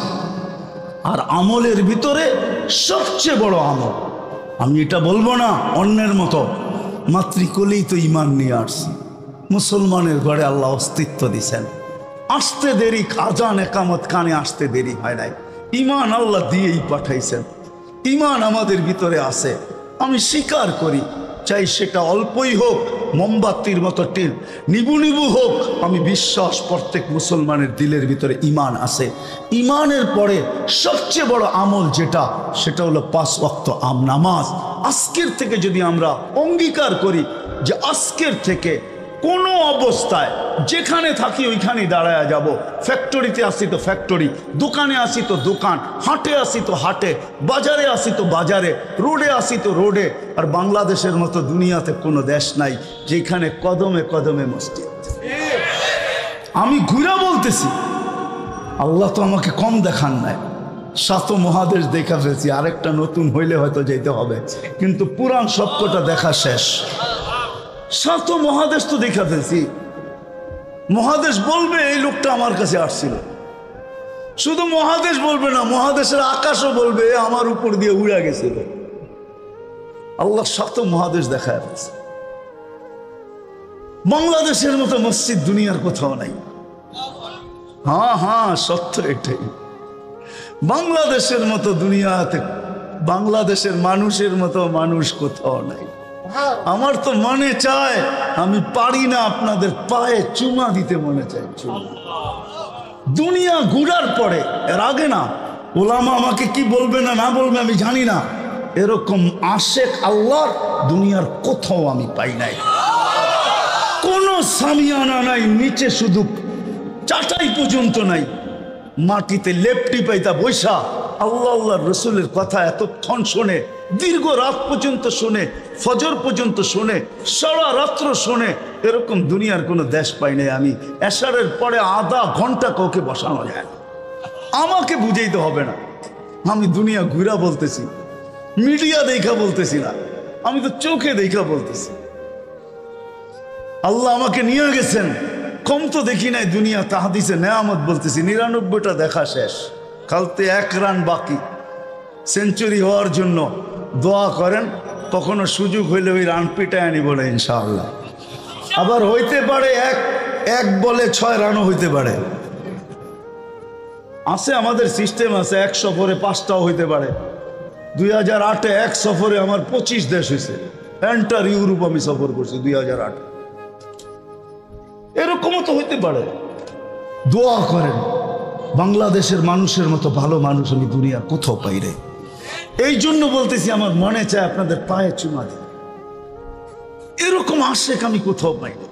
আর আমলের ভিতরে সবচেয়ে বড় আমল, আমি এটা বলবো না অন্যের মতো, মাতৃকোলেই তো ইমান নিয়ে আসছি। মুসলমানের ঘরে আল্লাহ অস্তিত্ব দিছেন, আসতে দেরি, আজান একামত কানে আসতে দেরি হয় নাই, ইমান আল্লাহ দিয়েই পাঠাইছেন। ইমান আমাদের ভিতরে আছে, আমি স্বীকার করি, চাই সেটা অল্পই হোক, মোমবাতির মতো টিল নিবু নিবু হোক, আমি বিশ্বাস প্রত্যেক মুসলমানের দিলের ভিতরে ইমান আছে। ইমানের পরে সবচেয়ে বড় আমল যেটা, সেটা হলো 5 ওয়াক্ত নামাজ। আজকের থেকে যদি আমরা অঙ্গীকার করি যে আজকের থেকে কোনো অবস্থায় যেখানে থাকি ওইখানেই দাঁড়ায়া যাব, ফ্যাক্টরিতে আসি তো ফ্যাক্টরি, দোকানে আসি তো দোকান, হাটে আসি তো হাটে, বাজারে আসি তো বাজারে, রোডে আসি তো রোডে। আর বাংলাদেশের মতো দুনিয়াতে কোনো দেশ নাই যেখানে কদমে কদমে মসজিদ। আমি ঘুরা বলতেছি, আল্লাহ তো আমাকে কম দেখান নাই, 7 মহাদেশ দেখা ফেলছি, আরেকটা নতুন হইলে হয়তো যেতে হবে, কিন্তু পুরান সবকটা দেখা শেষ। 7 মহাদেশ তো দেখা ফেলছি। মহাদেশ বলবে এই লোকটা আমার কাছে আসছিল, শুধু মহাদেশ বলবে না, মহাদেশের আকাশও বলবে আমার উপর দিয়ে উড়া গেছিল। আল্লাহ 7 মহাদেশ দেখায় ফেলছে। বাংলাদেশের মতো মসজিদ দুনিয়ার কোথাও নাই। হ্যাঁ হ্যাঁ, সত্য এটাই। বাংলাদেশের মতো দুনিয়াতে, বাংলাদেশের মানুষের মতো মানুষ কোথাও নাই। আমার তো মনে চায়, আমি পারি না, আপনাদের পায়ে চুমা দিতে মনে চায়। দুনিয়া ঘুরার পরে, এর আগে না, ওলামা আমাকে কি বলবে না না বলবে আমি জানি না, এরকম আশেক আল্লাহর দুনিয়ার কোথাও আমি পাই নাই। কোনো সামিয়ানা নাই, নিচে শুধু চাটাই পর্যন্ত নাই, মাটিতে লেপটি পাইতা বৈশা আল্লাহ আল্লাহ রসুলের কথা এতক্ষণ শোনে, দীর্ঘ রাত পর্যন্ত শোনে, ফজর পর্যন্ত শোনে, সারা রাত্র শোনে। এরকম দুনিয়ার কোনো দেশ পাই নাই আমি। এশারের পরে আধা ঘন্টা কাউকে বসানো যায়, আমাকে বুঝাইতে হবে না। আমি দুনিয়া ঘুরা বলতেছি, মিডিয়া দেখা বলতেছি না, আমি তো চোখে দেখা বলতেছি। আল্লাহ আমাকে নিয়ে গেছেন, কম তো দেখি নাই দুনিয়া, তাহাদিসে নেয়ামত বলতেছি। 99টা দেখা শেষ, কালতে 1 রান বাকি, সেঞ্চুরি হওয়ার জন্য দোয়া করেন। কখনো সুযোগ হইলে ওই রান পিটায় নিব না ইনশাআল্লাহ। আবার হইতে পারে এক বলে 6 রানও হইতে পারে, আছে আমাদের সিস্টেম আছে। 1 সফরে 5টাও হইতে পারে। 2008-এ 1 সফরে আমার 25 দেশ হয়েছে। এন্টার ইউরোপ আমি সফর করছি 2008। এরকমও তো হইতে পারে। দোয়া করেন, বাংলাদেশের মানুষের মতো ভালো মানুষ আমি দুনিয়ার কোথাও পাই রে। এই জন্য বলতেছি, আমার মনে চায় আপনাদের পায়ে চুমা দিই। এরকম আশেক আমি কোথাও পাই না।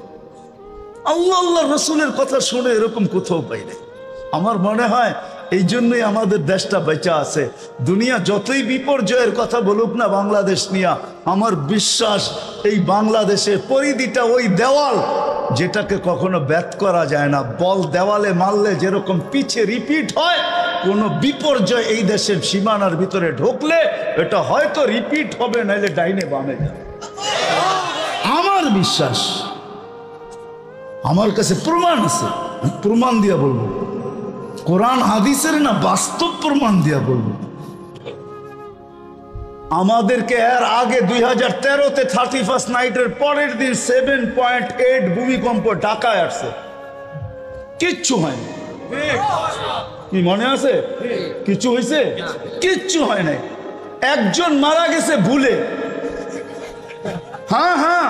আল্লাহ রসুলের কথা শুনে এরকম কোথাও পাই না। আমার মনে হয় এই জন্যই আমাদের দেশটা বেঁচে আছে। দুনিয়া যতই বিপর্যয়ের কথা বলুক না বাংলাদেশ নিয়ে, আমার বিশ্বাস এই বাংলাদেশের পরিধিটা ওই দেওয়াল যেটাকে কখনো ব্যাত করা যায় না। বল দেওয়ালে মারলে যেরকম পিছে রিপিট হয়, কোনো বিপর্যয় এই দেশের সীমানার ভিতরে ঢুকলে এটা হয়তো রিপিট হবে, নাইলে ডাইনে বামে যাবে। আমার বিশ্বাস, আমার কাছে প্রমাণ আছে, প্রমাণ দিয়া বলবো। কোরআন হাদিসের না, বাস্তব প্রমাণ দিয়া বলবো। আমাদেরকে এর আগে 2013-তে 31st নাইটের পরের দিন 7.8 ভূমিকম্প ঢাকায় আসছে, কিচ্ছু হয়নি। কি মনে আছে? কিছু হয়েছে? কিচ্ছু হয় নাই। একজন মারা গেছে ভুলে। হ্যাঁ,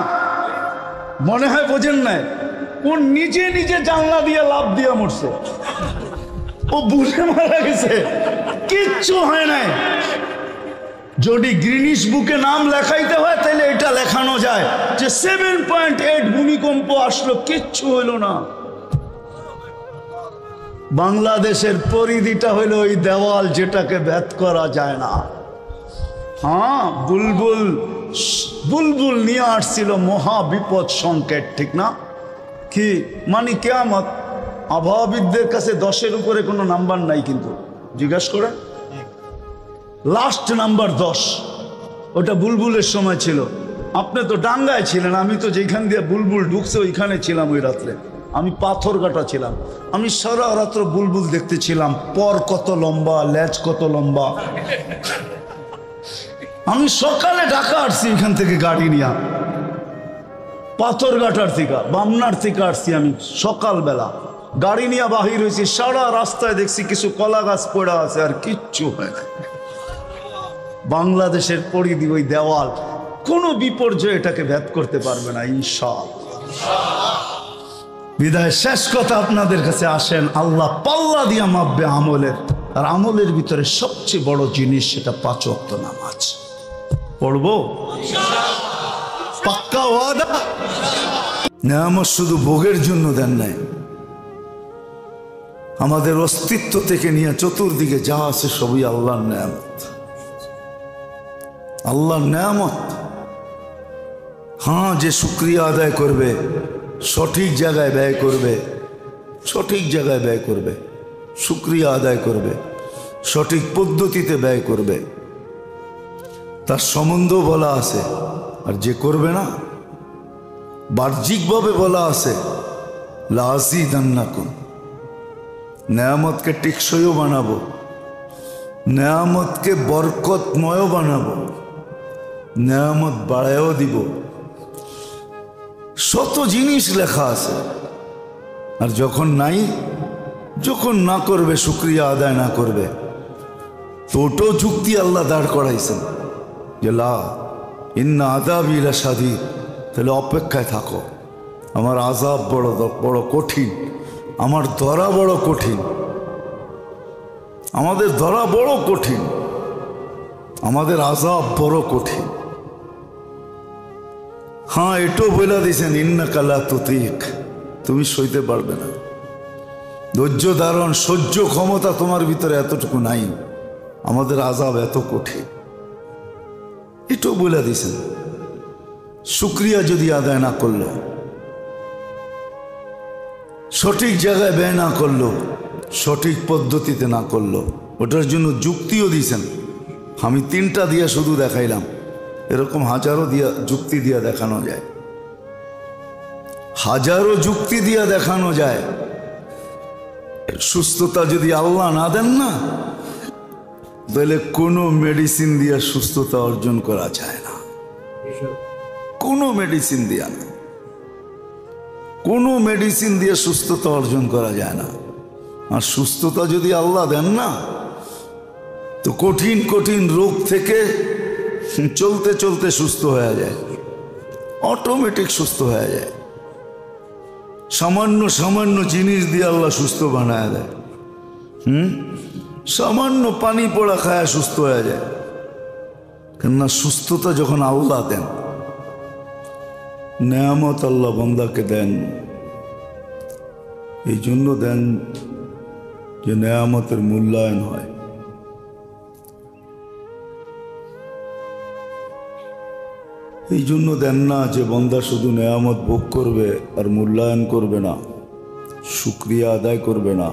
মনে হয় বোঝেন নাই, ও নিজে নিজে জানলা দিয়ে লাফ দিয়ে মরছে। ও ভুলে মারা গেছে, কিচ্ছু হয় নাই। যদি গ্রিনিশ বুকে নাম লেখাইতে হয় তাহলে এটা লেখানো যায় যে 7.8 ভূমিকম্প আসলো, কিচ্ছু হইল না। বাংলাদেশের পরিধিটা হইল ওই দেওয়াল যেটাকে ভেদ করা যায় না। হ্যাঁ, বুলবুল নিয়ে আসছিল মহা বিপদ সংকেত, ঠিক না? কি মানে কিয়ামত। আবহাওয়াবিদদের কাছে 10-এর উপরে কোনো নাম্বার নাই, কিন্তু জিজ্ঞাসা করেন, লাস্ট নাম্বার 10। ওটা বুলবুলের সময় ছিল। আপনি তো ডাঙ্গায় ছিলেন, আমি তো যেখান দিয়ে বুলবুল ঢুকছে ওইখানে ছিলাম। ওই রাত্রে আমি পাথরঘাটা ছিলাম। আমি সারা রাত্র বুলবুল দেখতেছিলাম, পর কত লম্বা, লেজ কত লম্বা। আমি সকালে ঢাকা আসছি এখান থেকে গাড়ি নিয়ে, পাথরঘাটার থেকে, বামনার থেকে আসছি আমি সকালবেলা গাড়ি নিয়ে বাহির হয়েছি। সারা রাস্তায় দেখছি কিছু কলা গাছ পড়া আছে, আর কিচ্ছু হয় না। বাংলাদেশের পরিধি ওই দেওয়াল, কোনো বিপর্যয় এটাকে ভেদ করতে পারবে না ইনশাআল্লাহ। বিদায় শেষ কথা আপনাদের কাছে, আসেন আল্লাহ পাল্লা দিয়া মাপবে আমলের। আর আমলের ভিতরে সবচেয়ে বড় জিনিস সেটা 5 ওয়াক্ত নামাজ পড়বো, পাক্কা ওয়াদা। নেয়ামত শুধু ভোগের জন্য দেন নাই, আমাদের অস্তিত্ব থেকে নিয়ে চতুর্দিকে যা আছে সবই আল্লাহর নেয়ামত। আল্লাহর নেয়ামত। হ্যাঁ, যে শুকরিয়া আদায় করবে, সঠিক জায়গায় ব্যয় করবে, সঠিক জায়গায় ব্যয় করবে, শুকরিয়া আদায় করবে, সঠিক পদ্ধতিতে ব্যয় করবে, তার সম্বন্ধ বলা আছে। আর যে করবে না, বাহ্যিকভাবে বলা আছে লাযিদান্নাকুম, নেয়ামতকে টেকসইও বানাবো, নেয়ামতকে বরকতময় বানাবো, নেয়ামত বাড়ায়ও দিব। শত জিনিস লেখা আছে। আর যখন নাই, যখন না করবে, শুকরিয়া আদায় না করবে, তো ওটাও যুক্তি আল্লাহ দাঁড় করাইছেন যে লা ইন্না আযাবি লাশাদীদ, তাহলে অপেক্ষায় থাকো, আমার আযাব বড় কঠিন, আমার ধরা বড় কঠিন, আমাদের ধরা বড় কঠিন, আমাদের আযাব বড় কঠিন। হ্যাঁ, এটাও বলে দিয়েছেন ইন্নাকা লা তুতীক, তুমি সইতে পারবে না। ধৈর্য ধারণ, সহ্য ক্ষমতা তোমার ভিতরে এতটুকু নাই, আমাদের আযাব এত কঠিন, এটাও বলে দিয়েছেন। শুকরিয়া যদি আদায় না করলো, সঠিক জায়গায় ব্যয় না করলো, সঠিক পদ্ধতিতে না করলো, ওটার জন্য যুক্তিও দিয়েছেন। আমি 3টা দিয়ে শুধু দেখাইলাম, এরকম হাজারো দিয়া যুক্তি দিয়া দেখানো যায়, হাজারো যুক্তি দিয়া দেখানো যায়। সুস্থতা যদি আল্লাহ না দেন না, তাহলে কোনো মেডিসিন দিয়ে সুস্থতা অর্জন করা যায় না, কোনো মেডিসিন দিয়া না, কোনো মেডিসিন দিয়ে সুস্থতা অর্জন করা যায় না। আর সুস্থতা যদি আল্লাহ দেন না, তো কঠিন কঠিন রোগ থেকে চলতে চলতে সুস্থ হয়ে যায়, অটোমেটিক সুস্থ হয়ে যায়। সামান্য সামান্য জিনিস দিয়ে আল্লাহ সুস্থ বানায় দেয়। সামান্য পানি পড়া খায় সুস্থ হয়ে যায়। কেননা সুস্থতা যখন আল্লাহ দেন, নেয়ামত আল্লাহ বান্দাকে দেন, এই জন্য দেন যে নেয়ামতের মূল্যায়ন হয়। এই জন্য দেন না যে বান্দা শুধু নেয়ামত ভোগ করবে আর মূল্যায়ন করবে না, শুকরিয়া আদায় করবে না।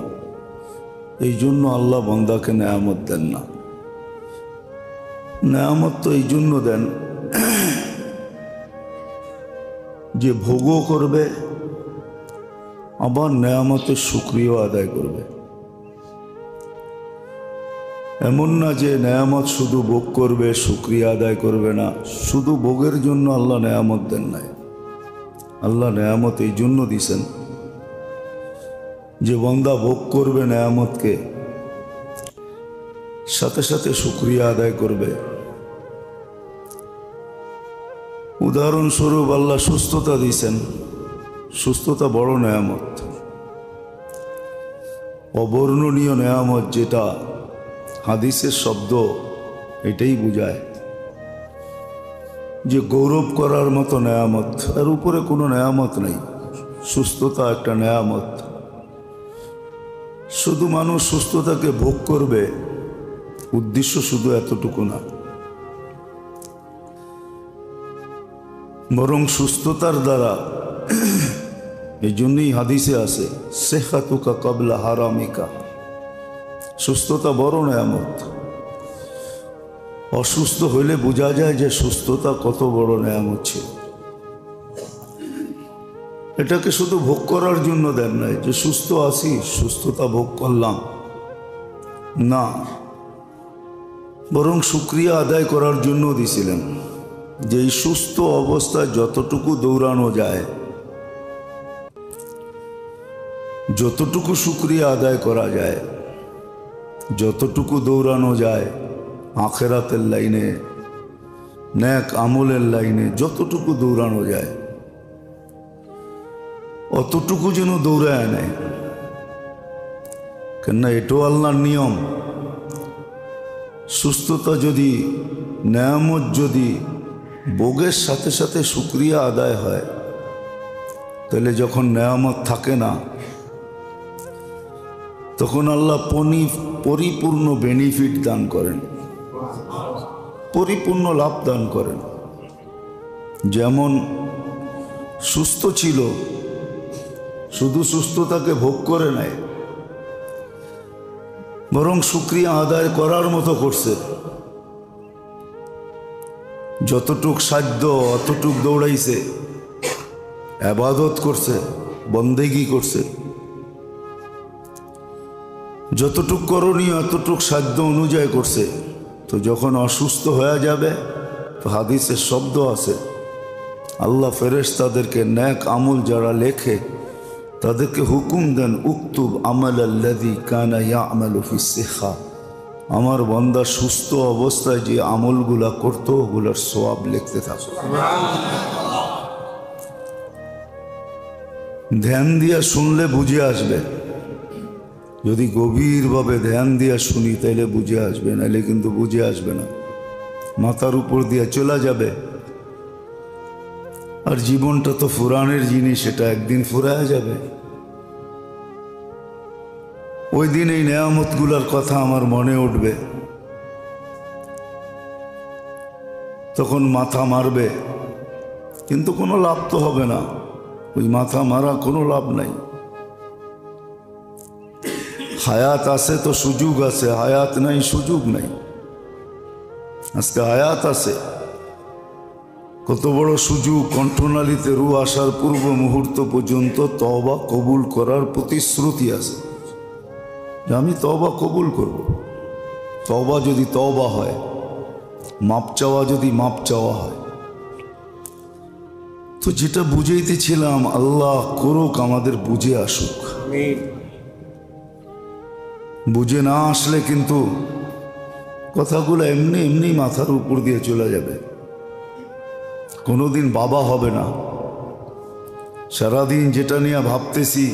এই জন্য আল্লাহ বান্দাকে নেয়ামত দেন না। নেয়ামত তো এই জন্য দেন যে ভোগও করবে, আবার নেয়ামতের শুকরিয়া আদায় করবে। এমন না যে নেয়ামত শুধু ভোগ করবে, শুকরিয়া আদায় করবে না। শুধু ভোগের জন্য আল্লাহ নেয়ামত দেন নাই। আল্লাহ নেয়ামত এই জন্য দিছেন যে বান্দা ভোগ করবে নেয়ামতকে, সাথে সাথে শুকরিয়া আদায় করবে। উদাহরণস্বরূপ আল্লাহ সুস্থতা দিছেন, সুস্থতা বড় নেয়ামত, অবর্ণনীয় নেয়ামত, যেটা হাদিসের শব্দ এটাই বোঝায় যে গৌরব করার মতো নেয়ামত। এর উপরে কোনো নেয়ামত নেই। সুস্থতা একটা নেয়ামত। শুধু মানুষ সুস্থতাকে ভোগ করবে, উদ্দেশ্য শুধু এতটুকু না, বরং সুস্থতার দ্বারা, এই জন্যই হাদিসে আছে সেহাতুকা কাবলা হারামিকা। সুস্থতা বড় নেয়ামত। অসুস্থ হইলে বোঝা যায় যে সুস্থতা কত বড় নেয়ামত ছিল। এটাকে শুধু ভোগ করার জন্য দেন নাই যে সুস্থ আছি, সুস্থতা ভোগ করলাম না, বরং শুকরিয়া আদায় করার জন্য দিছিলেন যে এই সুস্থ অবস্থায় যতটুকু দৌড়ানো যায়, যতটুকু শুকরিয়া আদায় করা যায়, যতটুকু দৌড়ানো যায় আখেরাতের লাইনে, নেক আমলের লাইনে, যতটুকু দৌড়ানো যায় অতটুকু যেন দৌড়ায় নেয়। কেননা এটাও আল্লাহর নিয়ম। সুস্থতা যদি, নেয়ামত যদি ভোগের সাথে সাথে শুকরিয়া আদায় হয়, তাহলে যখন নেয়ামত থাকে না, তখন আল্লাহ পরিপূর্ণ বেনিফিট দান করেন, পরিপূর্ণ লাভ দান করেন। যেমন সুস্থ ছিল, শুধু সুস্থতাকে ভোগ করে নেয়, বরং শুকরিয়া আদায় করার মতো করছে। যতটুক সাধ্য অতটুক দৌড়াইছে, ইবাদত করছে, বন্দেগি করছে। যতটুক করণীয় এতটুক সাধ্য অনুযায়ী করছে। তো যখন অসুস্থ হয়ে যাবে, তো হাদিসের শব্দ আছে, আল্লাহ ফেরেশতাদেরকে নেক আমল যারা লেখে তাদেরকে হুকুম দেন, উকতুব আমাল আল্লাযী কানা ইয়ামালু ফিস সিহা। আমার বান্দা সুস্থ অবস্থায় যে আমলগুলা করতো ওগুলার সওয়াব লিখতে থাকো। ধ্যান দিয়া শুনলে বুঝে আসবে। যদি গভীরভাবে ধ্যান দিয়া শুনি তাইলে বুঝে আসবে, নাহলে কিন্তু বুঝে আসবে না, মাথার উপর দিয়ে চলে যাবে। আর জীবনটা তো ফুরানের জিনিস, এটা একদিন ফুরায় যাবে। ওই দিন এই নেয়ামতগুলার কথা আমার মনে উঠবে, তখন মাথা মারবে, কিন্তু কোনো লাভ তো হবে না। ওই মাথা মারা কোনো লাভ নাই। হায়াত আছে তো সুযোগ আছে, হায়াত নাই সুযোগ নাই। আজকে হায়াত আছে, কত বড় সুযোগ। কণ্ঠনালীতে রূহ আসার পূর্ব মুহূর্ত পর্যন্ত তওবা কবুল করার প্রতিশ্রুতি আছে যে আমি তওবা কবুল করব। তওবা যদি তওবা হয়, মাপ চাওয়া যদি মাপ চাওয়া হয়, তো যেটা বুঝাইতেছিলাম আল্লাহ করুক আমাদের বুঝে আসুক। বুঝে না আসলে কিন্তু কথাগুলো এমনি এমনি মাথার উপর দিয়ে চলে যাবে, কোনোদিন বাবা হবে না। সারাদিন যেটা নিয়ে ভাবতেছি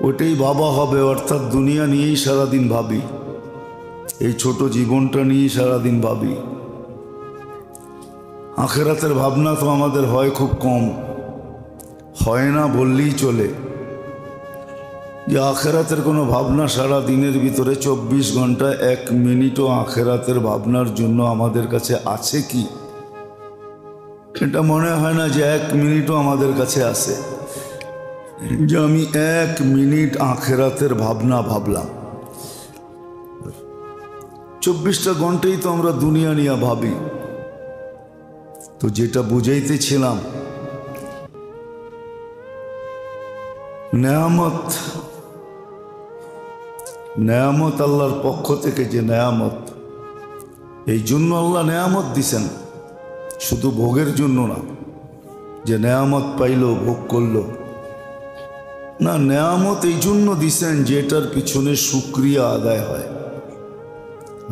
ওইটাই বাবা হবে, অর্থাৎ দুনিয়া নিয়েই সারাদিন ভাবি, এই ছোট জীবনটা নিয়েই সারাদিন ভাবি। আখেরাতের ভাবনা তো আমাদের হয় খুব কম, হয় না বললেই চলে। যে আখেরাতের কোনো ভাবনা সারা দিনের ভিতরে 24 ঘন্টায় 1 মিনিটও আখেরাতের ভাবনার জন্য আমাদের কাছে আছে কি? এটা মনে হয় না যে 1 মিনিটও আমাদের কাছে আছে, যে আমি 1 মিনিট আখেরাতের ভাবনা ভাবলাম। 24টা ঘন্টাই তো আমরা দুনিয়া নিয়ে ভাবি। তো যেটা বুঝাইতেছিলাম, নেয়ামত, নেয়ামত আল্লাহর পক্ষ থেকে যে নেয়ামত, এই জন্য আল্লাহ নেয়ামত দিছেন, শুধু ভোগের জন্য না, যে নেয়ামত পাইল ভোগ করল না। নেয়ামত এই জন্য দিছেন যে এটার পিছনে শুকরিয়া আদায় হয়।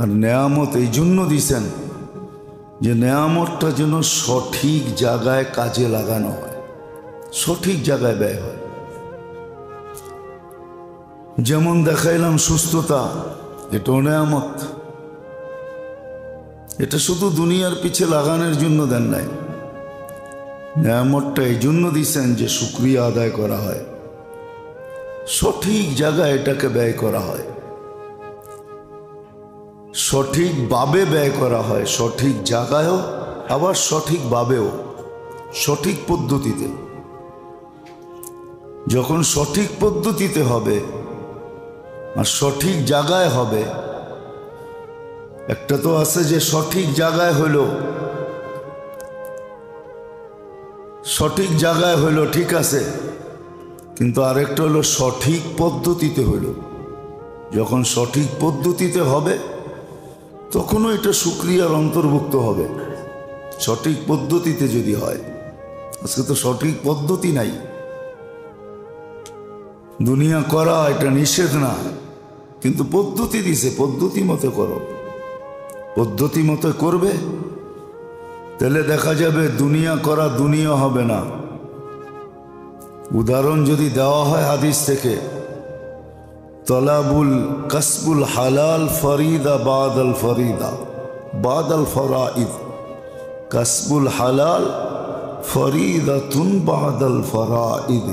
আর নেয়ামত এই জন্য দিছেন যে নেয়ামতটা যেন সঠিক জায়গায় কাজে লাগানো হয়, সঠিক জায়গায় ব্যয় হয়। যেমন দেখাইলাম সুস্থতা, এটাও নেয়ামত। এটা শুধু দুনিয়ার পিছে লাগানোর জন্য দেন নাই, নেয়ামতটা এই জন্য দিছেন যে শুকরিয়া আদায় করা হয়, সঠিক জায়গায় এটাকে ব্যয় করা হয়, সঠিকভাবে ব্যয় করা হয়, সঠিক জায়গায়ও আবার সঠিকভাবেও, সঠিক পদ্ধতিতে। যখন সঠিক পদ্ধতিতে হবে আর সঠিক জায়গায় হবে, একটা তো আছে যে সঠিক জায়গায় হইল, সঠিক জায়গায় হইল ঠিক আছে, কিন্তু আরেকটা হলো সঠিক পদ্ধতিতে হইল। যখন সঠিক পদ্ধতিতে হবে তখনও এটা শুকরিয়ার অন্তর্ভুক্ত হবে, সঠিক পদ্ধতিতে যদি হয়। আজকে তো সঠিক পদ্ধতি নাই। দুনিয়া করা এটা নিষেধ না, কিন্তু পদ্ধতি দিছে, পদ্ধতি মতো করো। পদ্ধতি মতো করবে তাহলে দেখা যাবে দুনিয়া করা দুনিয়া হবে না। উদাহরণ যদি দেওয়া হয় হাদিস থেকে, তলাবুল কাসবুল হালাল ফরিদা বাদাল ফরিদা বাদাল ফরাইদ, কাসবুল হালাল ফরিদাতুন বাদাল ফরাইদ।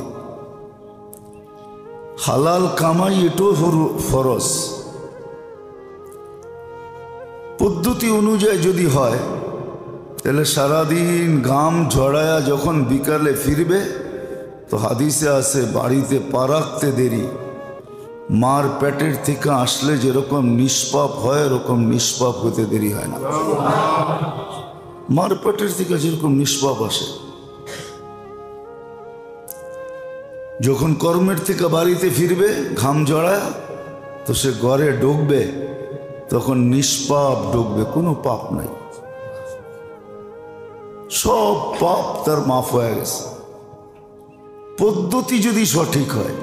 হালাল কামাই এটাও ফরজ। পদ্ধতি অনুযায়ী যদি হয় তাহলে সারাদিন ঘাম ঝড়ায়া যখন বিকালে ফিরবে, তো হাদিসে আছে বাড়িতে পা রাখতে দেরি, মার পেটের থেকে আসলে যেরকম নিষ্পাপ হয় এরকম নিষ্পাপ হতে দেরি হয় না। মার পেটের থেকে যেরকম নিষ্পাপ আসে, যখন কর্মের থেকে বাড়িতে ফিরবে ঘাম জড়ায়, তো সে ঘরে ঢুকবে, তখন নিষ্পাপ ঢুকবে, কোনো পাপ নাই, সব পাপ তার মাফ হয়ে গেছে। পদ্ধতি যদি সঠিক হয়,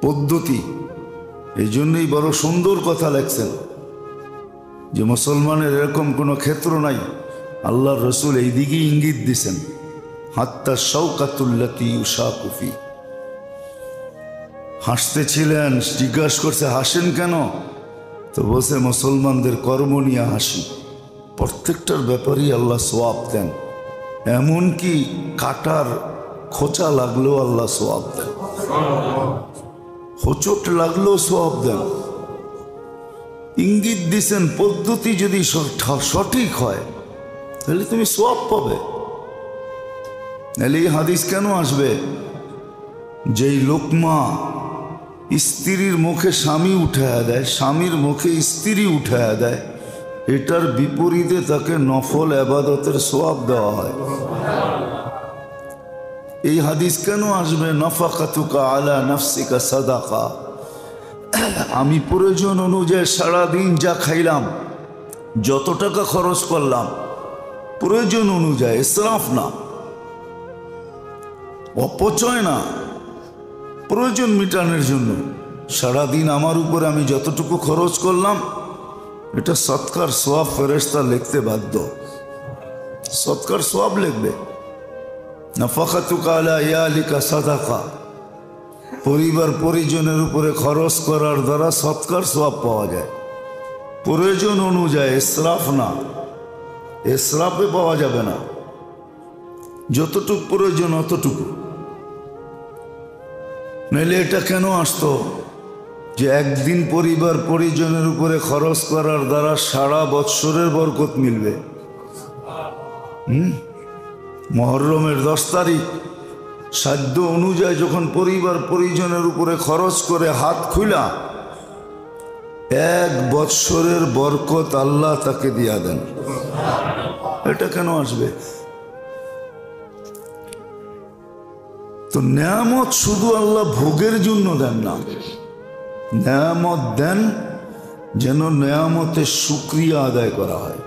পদ্ধতি। এই জন্যই বড় সুন্দর কথা লেখছেন যে মুসলমানের এরকম কোনো ক্ষেত্র নাই। আল্লাহর রসুল এই দিকে ইঙ্গিত দিছেন, হাত্তা শওকাতুল্লাতি ইউশাকুফি। হাসতেছিলেন, জিজ্ঞাসা করছে হাসেন কেন? তো বলছে মুসলমানদের কর্ম নিয়ে হাসি। প্রত্যেকটার ব্যাপারেই আল্লাহ সোয়াব দেন, এমনকি কাটার খোঁচা লাগলেও আল্লাহ সোয়াব দেন, হোঁচট লাগলেও সোয়াব দেন। ইঙ্গিত দিছেন পদ্ধতি যদি সঠিক হয় তাহলে তুমি সোয়াব পাবে। নাহলে এই হাদিস কেন আসবে? যেই লোকমা স্ত্রীর মুখে স্বামী উঠায়া দেয়, স্বামীর মুখে স্ত্রী উঠায়া দেয়, এটার বিপরীতে তাকে নফল ইবাদতের সোয়াব দেওয়া হয়। এই হাদিস কেন আসবে? নাফাকাতুকা আলা নাফসিকা সাদাকা, আমি প্রয়োজন অনুযায়ী সারাদিন যা খাইলাম, যত টাকা খরচ করলাম, প্রয়োজন অনুযায়ী, ইসরাফ না, অপচয় না, প্রয়োজন মিটানোর জন্য সারাদিন আমার উপরে আমি যতটুকু খরচ করলাম, এটা সৎকার সওয়াব ফেরেশতা লিখতে বাধ্য। সৎকার সওয়াব লিখবে। নাফাকাতুকা আলা ইয়ালিকা সাদাকা, পরিবার পরিজনের উপরে খরচ করার দ্বারা সৎকার সওয়াব পাওয়া যায়। প্রয়োজন অনুযায়ী, ইসরাফ না, ইসরাফে পাওয়া যাবে না। যতটুকু প্রয়োজন অতটুকু। নইলে এটা কেন আসতো যে একদিন পরিবার পরিজনের উপরে খরচ করার দ্বারা সারা বৎসরের বরকত মিলবে। মুহররমের 10 তারিখ সাধ্য অনুযায়ী যখন পরিবার পরিজনের উপরে খরচ করে হাত খুলা, 1 বৎসরের বরকত আল্লাহ তাকে দিয়া দেন। এটা কেন আসবে? তো নেয়ামত শুধু আল্লাহ ভোগের জন্য দেন না, নেয়ামত দেন যেন নেয়ামতের শুকরিয়া আদায় করা হয়।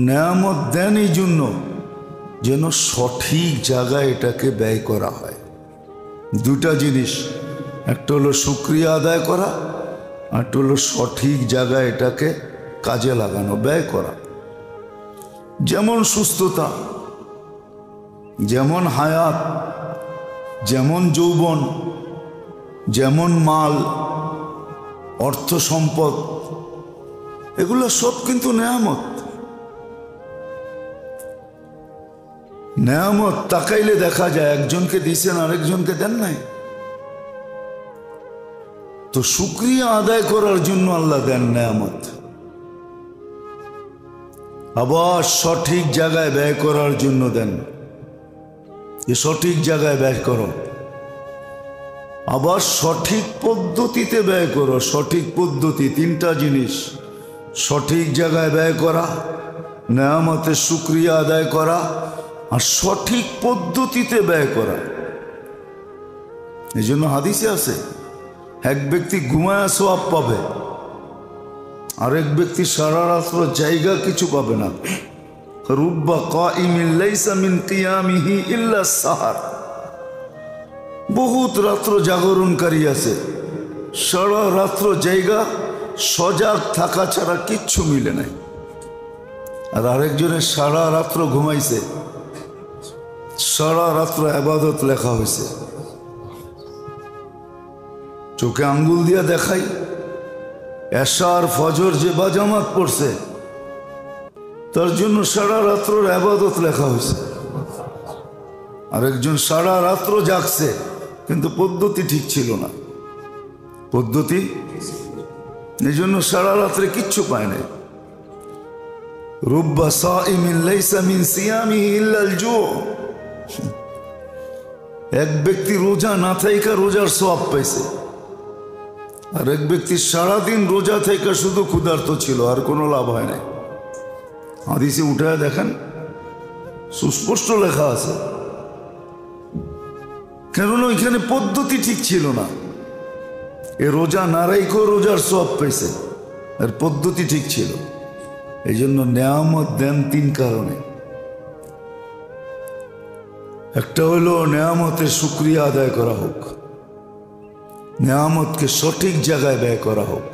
নেয়ামত দেন এই জন্য যেন সঠিক জায়গায় এটাকে ব্যয় করা হয়। দুটা জিনিস, একটা হলো শুকরিয়া আদায় করা, আর একটা হলো সঠিক জায়গায় এটাকে কাজে লাগানো, ব্যয় করা। যেমন সুস্থতা, যেমন হায়াত, যেমন যৌবন, যেমন মাল, অর্থ সম্পদ, এগুলো সব কিন্তু নেয়ামত। নেয়ামত তাকাইলে দেখা যায় একজনকে দিয়েছেন আরেকজনকে দেন নাই। তো শুকরিয়া আদায় করার জন্য আল্লাহ দেন নেয়ামত। আবার সঠিক জায়গায় ব্যয় করার জন্য দেন, যে সঠিক জায়গায় ব্যয় করো। আবার সঠিক পদ্ধতিতে ব্যয় করো। সঠিক পদ্ধতি, 3টা জিনিস: সঠিক জায়গায় ব্যয় করা, নেয়ামতের শুকরিয়া আদায় করা, আর সঠিক পদ্ধতিতে ব্যয় করা। এই জন্য হাদিসে আছে, এক ব্যক্তি ঘুমায়া সওয়াব পাবে, আরেক ব্যক্তি সারা রাত্র জায়গা কিছু পাবে না। রুব্বা কাইমিন লাইসা মিন কিয়ামিহি ইল্লা সাহার, বহুত রাত্র জাগরণকারী আছে, সারা রাত্র জায়গা সজাগ থাকা ছাড়া কিচ্ছু মিলে নাই। আর আরেকজনের সারা রাত্র ঘুমাইছে, সারা রাত্র ইবাদত লেখা হয়েছে। চোখে আঙ্গুল দিয়া দেখাই, এশার ফজর যে বাজামাত পড়ছে তার জন্য সারা রাত্র ইবাদত লেখা হয়েছে। আরেকজন সারা রাত্র জাগছে, কিন্তু পদ্ধতি ঠিক ছিল না। পদ্ধতি, এই জন্য সারা রাত্রে কিচ্ছু পায় নাই। রুব্বা সাইমিন লাইসা মিন সিয়ামিহি ইল্লাল জু', এক ব্যক্তি রোজা না থাইকা রোজার সওয়াব পাইছে, আর এক ব্যক্তি সারাদিন রোজা থাইকা শুধু ক্ষুধার্ত ছিল, আর কোনো লাভ হয় নাই। হাদিসে উঠায় দেখেন, সুস্পষ্ট লেখা আছে। কেননা ওইখানে পদ্ধতি ঠিক ছিল না। এ রোজা না রাইখেও রোজার সওয়াব পাইছে, আর পদ্ধতি ঠিক ছিল। এই জন্য নেয়ামত দেন 3 কারণে। একটা হলো নেয়ামতের শুকরিয়া আদায় করা হোক, নেয়ামতকে সঠিক জায়গায় ব্যয় করা হোক,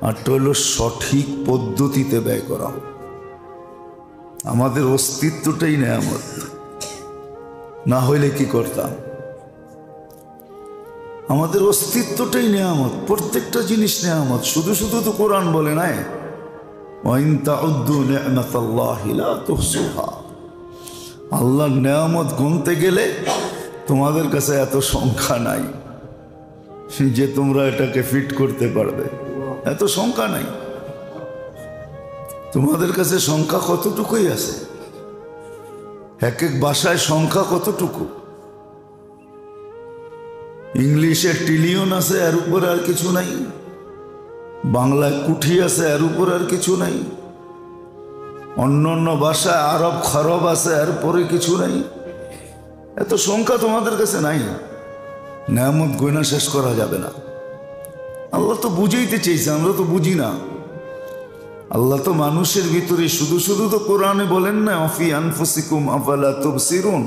আরটা হলো সঠিক পদ্ধতিতে ব্যয় করা হোক। আমাদের অস্তিত্বটাই নেয়ামত, না হইলে কি করতাম? আমাদের অস্তিত্বটাই নেয়ামত, প্রত্যেকটা জিনিস নেয়ামত। শুধু শুধু তো কোরআন বলে নাই, ওয়া ইন তাউদ্দু নি'মাতাল্লাহি লা তুহসুহা। আল্লাহর নেয়ামত গুনতে গেলে তোমাদের কাছে এত সংখ্যা নাই যে তোমরা এটাকে ফিট করতে পারবে, এত সংখ্যা নাই। তোমাদের কাছে সংখ্যা কতটুকুই আছে, এক এক ভাষায় সংখ্যা কতটুকু। ইংলিশে ট্রিলিয়ন আছে, এর উপরে আর কিছু নাই। বাংলায় কুঠি আছে, এর উপর আর কিছু নাই। অন্য অন্য ভাষায় আরব খরব আছে, এর পরে কিছু নাই। এত সংখ্যা তোমাদের কাছে নাই, নেয়ামত গয়না শেষ করা যাবে না। আল্লাহ তো বুঝাইতে চাইছে, আমরা তো বুঝি না। আল্লাহ তো মানুষের ভিতরে শুধু শুধু তো কোরআনে বলেন না, অফি আনফুসিকুম আফালা তুবসিরুন,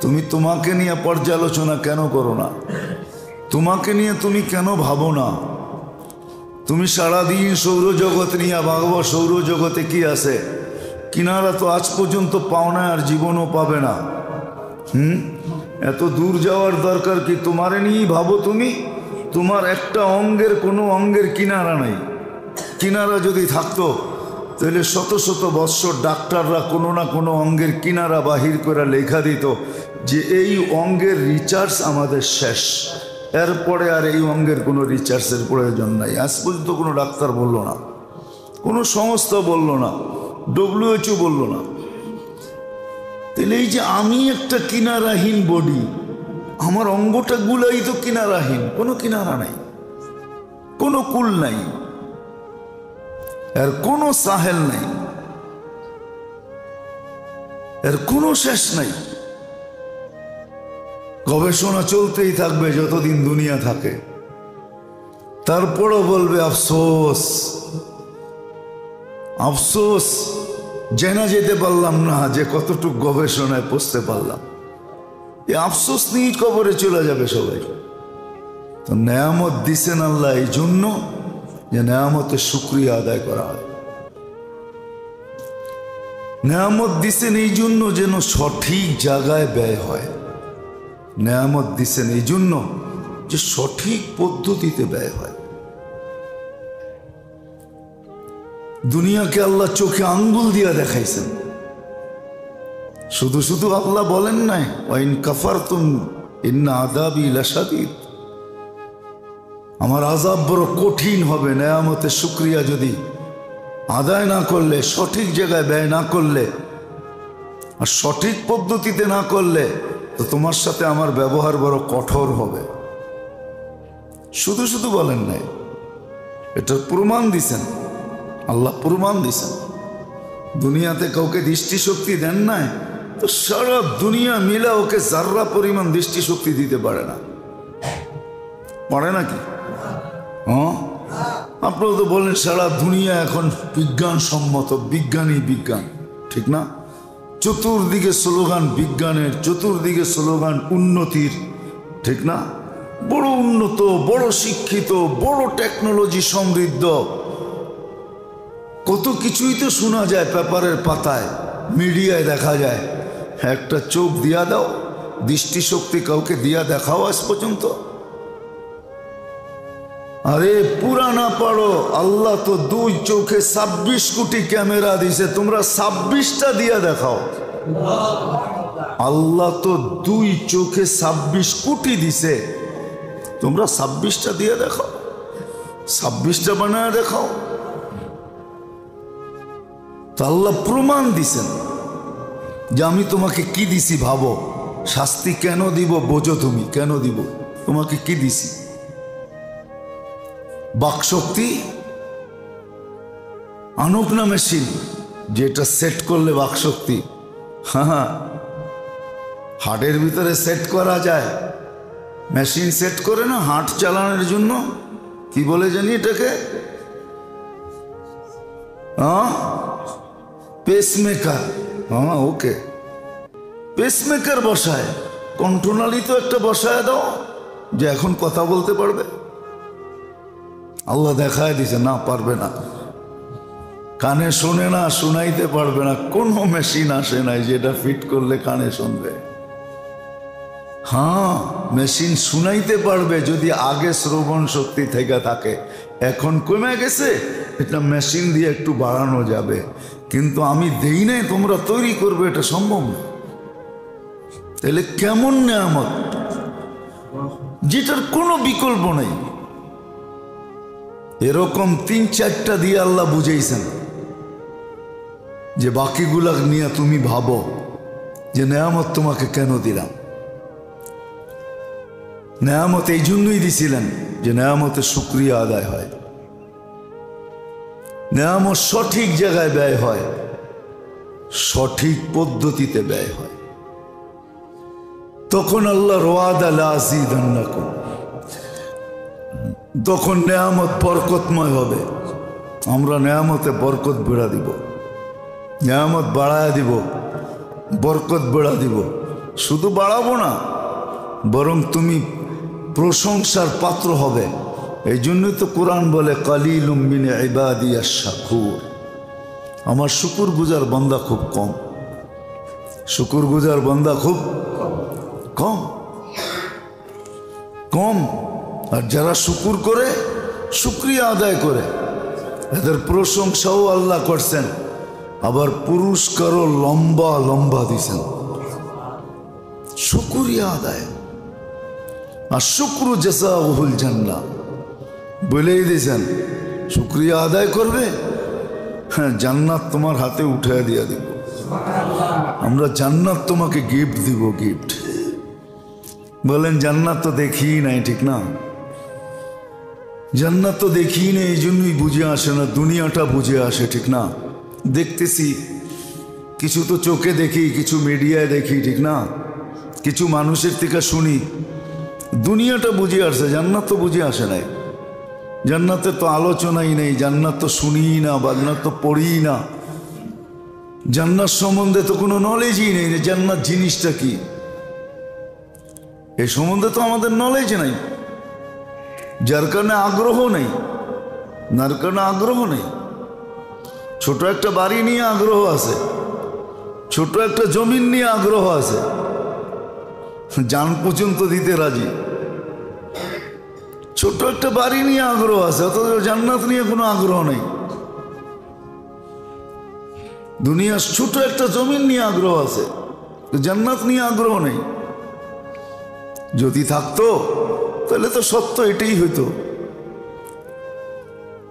তুমি তোমাকে নিয়ে পর্যালোচনা কেন করো না? তোমাকে নিয়ে তুমি কেন ভাবো না? তুমি সারাদিন সৌরজগৎ নিয়ে ভাবো, সৌরজগতে কি আছে? কিনারা তো আজ পর্যন্ত পাও না, আর জীবনও পাবে না। এত দূর যাওয়ার দরকার কি? তোমারে নিয়েই ভাবো তুমি। তোমার একটা অঙ্গের কোনো অঙ্গের কিনারা নেই। কিনারা যদি থাকতো তাহলে শত শত বৎসর ডাক্তাররা কোনো না কোনো অঙ্গের কিনারা বাহির করে লেখা দিত যে এই অঙ্গের রিচার্জ আমাদের শেষ, এরপরে আর এই অঙ্গের কোনো রিচার্জের প্রয়োজন নাই। আজ পর্যন্ত কোনো ডাক্তার বলল না, কোনো সংস্থা বলল না, WHO বলল না। তাহলে এই যে আমি একটা কিনারাহীন বডি, আমার অঙ্গটা গুলাই তো কিনারাহীন, কোনো কিনারা নাই, কোনো কুল নাই, এর কোনো সাহেল নাই, এর কোনো শেষ নাই। গবেষণা চলতেই থাকবে যতদিন দুনিয়া থাকে। তারপরও বলবে আফসোস, আফসোস জেনা যেতে পারলাম না যে কতটুকু গবেষণায় পৌঁছতে পারলাম। এই আফসোস নিয়ে কবরে চলে যাবে সবাই। তো নেয়ামত দিছেন আল্লাহ এই জন্য যে নেয়ামতের শুকরিয়া আদায় করা হয়। নেয়ামত দিছেন এই জন্য যেন সঠিক জায়গায় ব্যয় হয়। নেয়ামত দিছেন এই জন্য যে সঠিক পদ্ধতিতে ব্যয় হয়। দুনিয়াকে আল্লাহ চোখে আঙ্গুল দিয়া দেখাইছেন। শুধু শুধু আল্লাহ বলেন নাই ওয়াইন কাফারতুম ইন্না আযাবি লাশাদীদ, আমার আযাব বড় কঠিন হবে। নেয়ামতের শুকরিয়া যদি আদায় না করলে, সঠিক জায়গায় ব্যয় না করলে, আর সঠিক পদ্ধতিতে না করলে, তো তোমার সাথে আমার ব্যবহার বড় কঠোর হবে। শুধু শুধু বলেন নাই, এটার প্রমাণ দিছেন আল্লাহ, প্রমাণ দিছেন। দুনিয়াতে কাউকে দৃষ্টিশক্তি দেন নাই, তো সারা দুনিয়া মিলা ওকে যার্রা পরিমাণ দৃষ্টিশক্তি দিতে পারে না। পারে নাকি? হ্যাঁ, আপনারা তো বলেন সারা দুনিয়া এখন বিজ্ঞানসম্মত, বিজ্ঞানী বিজ্ঞান, ঠিক না? চতুর্দিকে স্লোগান বিজ্ঞানের, চতুর্দিকে স্লোগান উন্নতির, ঠিক না? বড় উন্নত, বড় শিক্ষিত, বড় টেকনোলজি সমৃদ্ধ, কত কিছুই তো শোনা যায় পেপারের পাতায়, মিডিয়ায় দেখা যায়। একটা চোখ দিয়া দাও, দৃষ্টিশক্তি কাউকে দিয়া দেখাও আজ পর্যন্ত। আরে পুরা না পারো, আল্লাহ তো 2 চোখে 26 কোটি ক্যামেরা দিছে, তোমরা 26টা দিয়া দেখাও। আল্লাহ তো 2 চোখে 26 কোটি দিছে, তোমরা 26টা দিয়ে দেখাও, 26টা বানায় দেখাও। তো আল্লাহ প্রমাণ দিছেন যে আমি তোমাকে কি দিছি ভাবো, শাস্তি কেন দিব বোঝো, তুমি কেন দিব, তোমাকে কি দিছি? বাকশক্তি আনুক না মেশিন, যেটা সেট করলে বাকশক্তি, হ্যাঁ হার্টের ভিতরে সেট করা যায়। মেশিন সেট করে না হার্ট চালানোর জন্য, কি বলে জানি এটাকে, হ্যাঁ পেসমেকার। হ্যাঁ ওকে, পেসমেকার বসায়, কণ্ঠনালী তো একটা বসায় দাও যে এখন কথা বলতে পারবে। আল্লাহ দেখায় দিছে না, পারবে না। কানে শোনে না, শোনাইতে পারবে না, কোনো মেশিন আসে নাই যেটা ফিট করলে কানে শুনবে। হ্যাঁ মেশিন শুনাইতে পারবে যদি আগে শ্রবণ শক্তি থেকে থাকে, এখন কমে গেছে, এটা মেশিন দিয়ে একটু বাড়ানো যাবে, কিন্তু আমি দেই নাই, তোমরা তৈরি করবে, এটা সম্ভব না। তাহলে কেমন নেয়ামত যেটার কোনো বিকল্প নেই। এরকম 3-4টা দিয়ে আল্লাহ বুঝাইছেন যে বাকিগুলা নিয়ে তুমি ভাবো যে নেয়ামত তোমাকে কেন দিলাম। নেয়ামত এই জন্যই দিছিলেন যে নেয়ামতের শুকরিয়া আদায় হয়, নেয়ামত সঠিক জায়গায় ব্যয় হয়, সঠিক পদ্ধতিতে ব্যয় হয়। তখন আল্লাহর ওয়াদা লা আযীদান্নাকুম, তখন নেয়ামত বরকতময় হবে। আমরা নেয়ামতে বরকত বেড়া দিব, নেয়ামত বাড়ায় দিব, বরকত বেড়া দিব। শুধু বাড়াবো না, বরং তুমি প্রশংসার পাত্র হবে। এই জন্যই তো কোরআন বলে কালিলুম মিন ইবাদিয়াশ শাকুর। আমার শুকুর গুজার বান্দা খুব কম, শুকুর গুজার বান্দা খুব কম কম। আর যারা শুকুর করে, শুকরিয়া আদায় করে, এদের প্রশংসাও আল্লাহ করছেন, আবার পুরস্কারও লম্বা লম্বা দিছেন। শুকরিয়া আদায়, আর শুক্র জাযাউহুল জান্নাহ বলেই দিয়েছেন, শুকরিয়া আদায় করবে, হ্যাঁ জান্নাত তোমার হাতে উঠে দিয়া দিব। আমরা জান্নাত তোমাকে গিফট দিব, গিফট। বলেন জান্নাত তো দেখি নাই, ঠিক না? জান্নাত তো দেখি নেই, এই জন্যই বুঝে আসে না, দুনিয়াটা বুঝে আসে, ঠিক না? দেখতেছি কিছু তো চোখে দেখি, কিছু মিডিয়ায় দেখি, ঠিক না? কিছু মানুষের থেকে শুনি, দুনিয়াটা বুঝে আসছে, জান্নাত তো বুঝে আসে নাই। জান্নাতের তো আলোচনাই নেই, জান্নাত তো শুনিই না, জান্নাত তো পড়িই না, জান্নাত সম্বন্ধে তো কোনো নলেজই নেই যে জান্নাত জিনিসটা কি, এই সম্বন্ধে তো আমাদের নলেজ নাই, যার কারণে আগ্রহ নেই, যার কারণে আগ্রহ নেই। ছোট একটা বাড়ি নিয়ে আগ্রহ আছে, ছোট একটা জমিন নিয়ে আগ্রহ আছে, জান পর্যন্ত দিতে রাজি। ছোট একটা বাড়ি নিয়ে আগ্রহ আছে, অথচ জান্নাত নিয়ে কোনো আগ্রহ নেই। দুনিয়ার ছোট একটা জমিন নিয়ে আগ্রহ আছে, জান্নাত নিয়ে আগ্রহ নেই। যদি থাকতো তাহলে তো সত্য এটাই হইতো,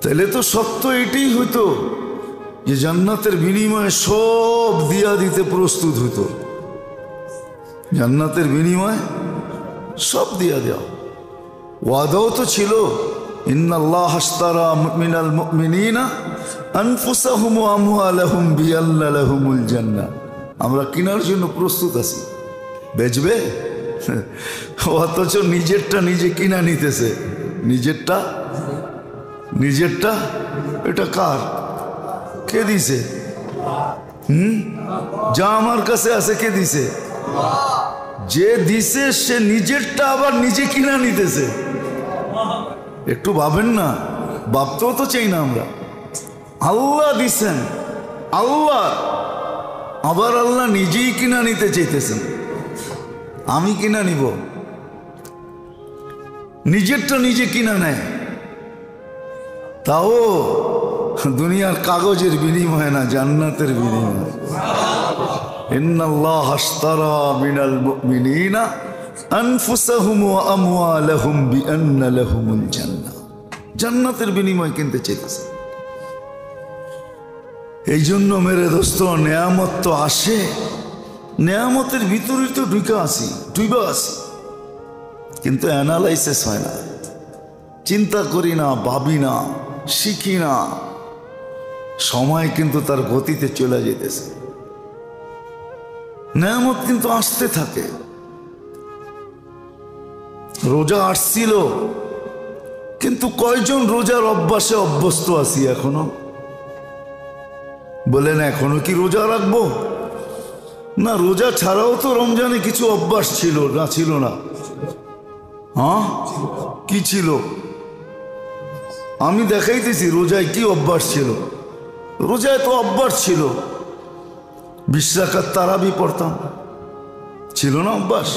তাহলে তো সত্য এটাই হইতো যে জান্নাতের বিনিময়ে সব দিয়া দিতে প্রস্তুত হইতো। জান্নাতের বিনিময়ে সব দিয়া দেওয়া, ওয়াদাও তো ছিল, ইন্নাল্লাহ আশতারা মিনাল মুমিনিনা আনফুসাহুম ওয়া আমওয়ালাহুম বিআন্না লাহুমুল জান্নাহ। আমরা কেনার জন্য প্রস্তুত আছি, বেচবে, অথচ নিজেরটা নিজে কিনা নিতেছে। নিজেরটা নিজেরটা এটা কার? কে দিছে? যা আমার কাছে আছে কে দিছে? যে দিছে সে নিজেরটা আবার নিজে কিনা নিতেছে। একটু ভাবেন না, ভাবতেও তো চাই না আমরা। আল্লাহ দিছেন, আল্লাহ, আবার আল্লাহ নিজেই কিনা নিতে চাইতেছেন। আমি কিনা নিব? নিজেরটা নিজে কিনা নেয়, তাও দুনিয়ার কাগজের বিনিময়ে না, জান্নাতের বিনিময়ে। ইন্নাল্লাহ আশতারা মিনাল মুমিনিনা আনফুসাহুম ওয়া আমওয়ালাহুম বিআন্না লাহুমুল জান্নাহ। জান্নাতের বিনিময় কিনতে চাইতেছে। এই জন্য মেরে দোস্ত, নেয়ামত তো আসে, নেয়ামতের ভিতরে তো ঢুকে আসি, কিন্তু অ্যানালাইসিস হয় না, চিন্তা করি না, ভাবি না, শিখি না। সময় কিন্তু তার গতিতে চলে যেতেছে, নেয়ামত কিন্তু আসতে থাকে। রোজা আসছিল, কিন্তু কয়জন রোজার অভ্যাসে অভ্যস্ত আছি এখনো? বলেন এখনো কি রোজা রাখবো? না, রোজা ছাড়াও তো রমজানে কিছু অভ্যাস ছিল না, ছিল না? হ্যাঁ, কি ছিল? আমি দেখাইতেছি রোজায় কি অভ্যাস ছিল। রোজায় তো অভ্যাস ছিল, 20 রাকাত তারাবি পড়তাম, ছিল না অভ্যাস?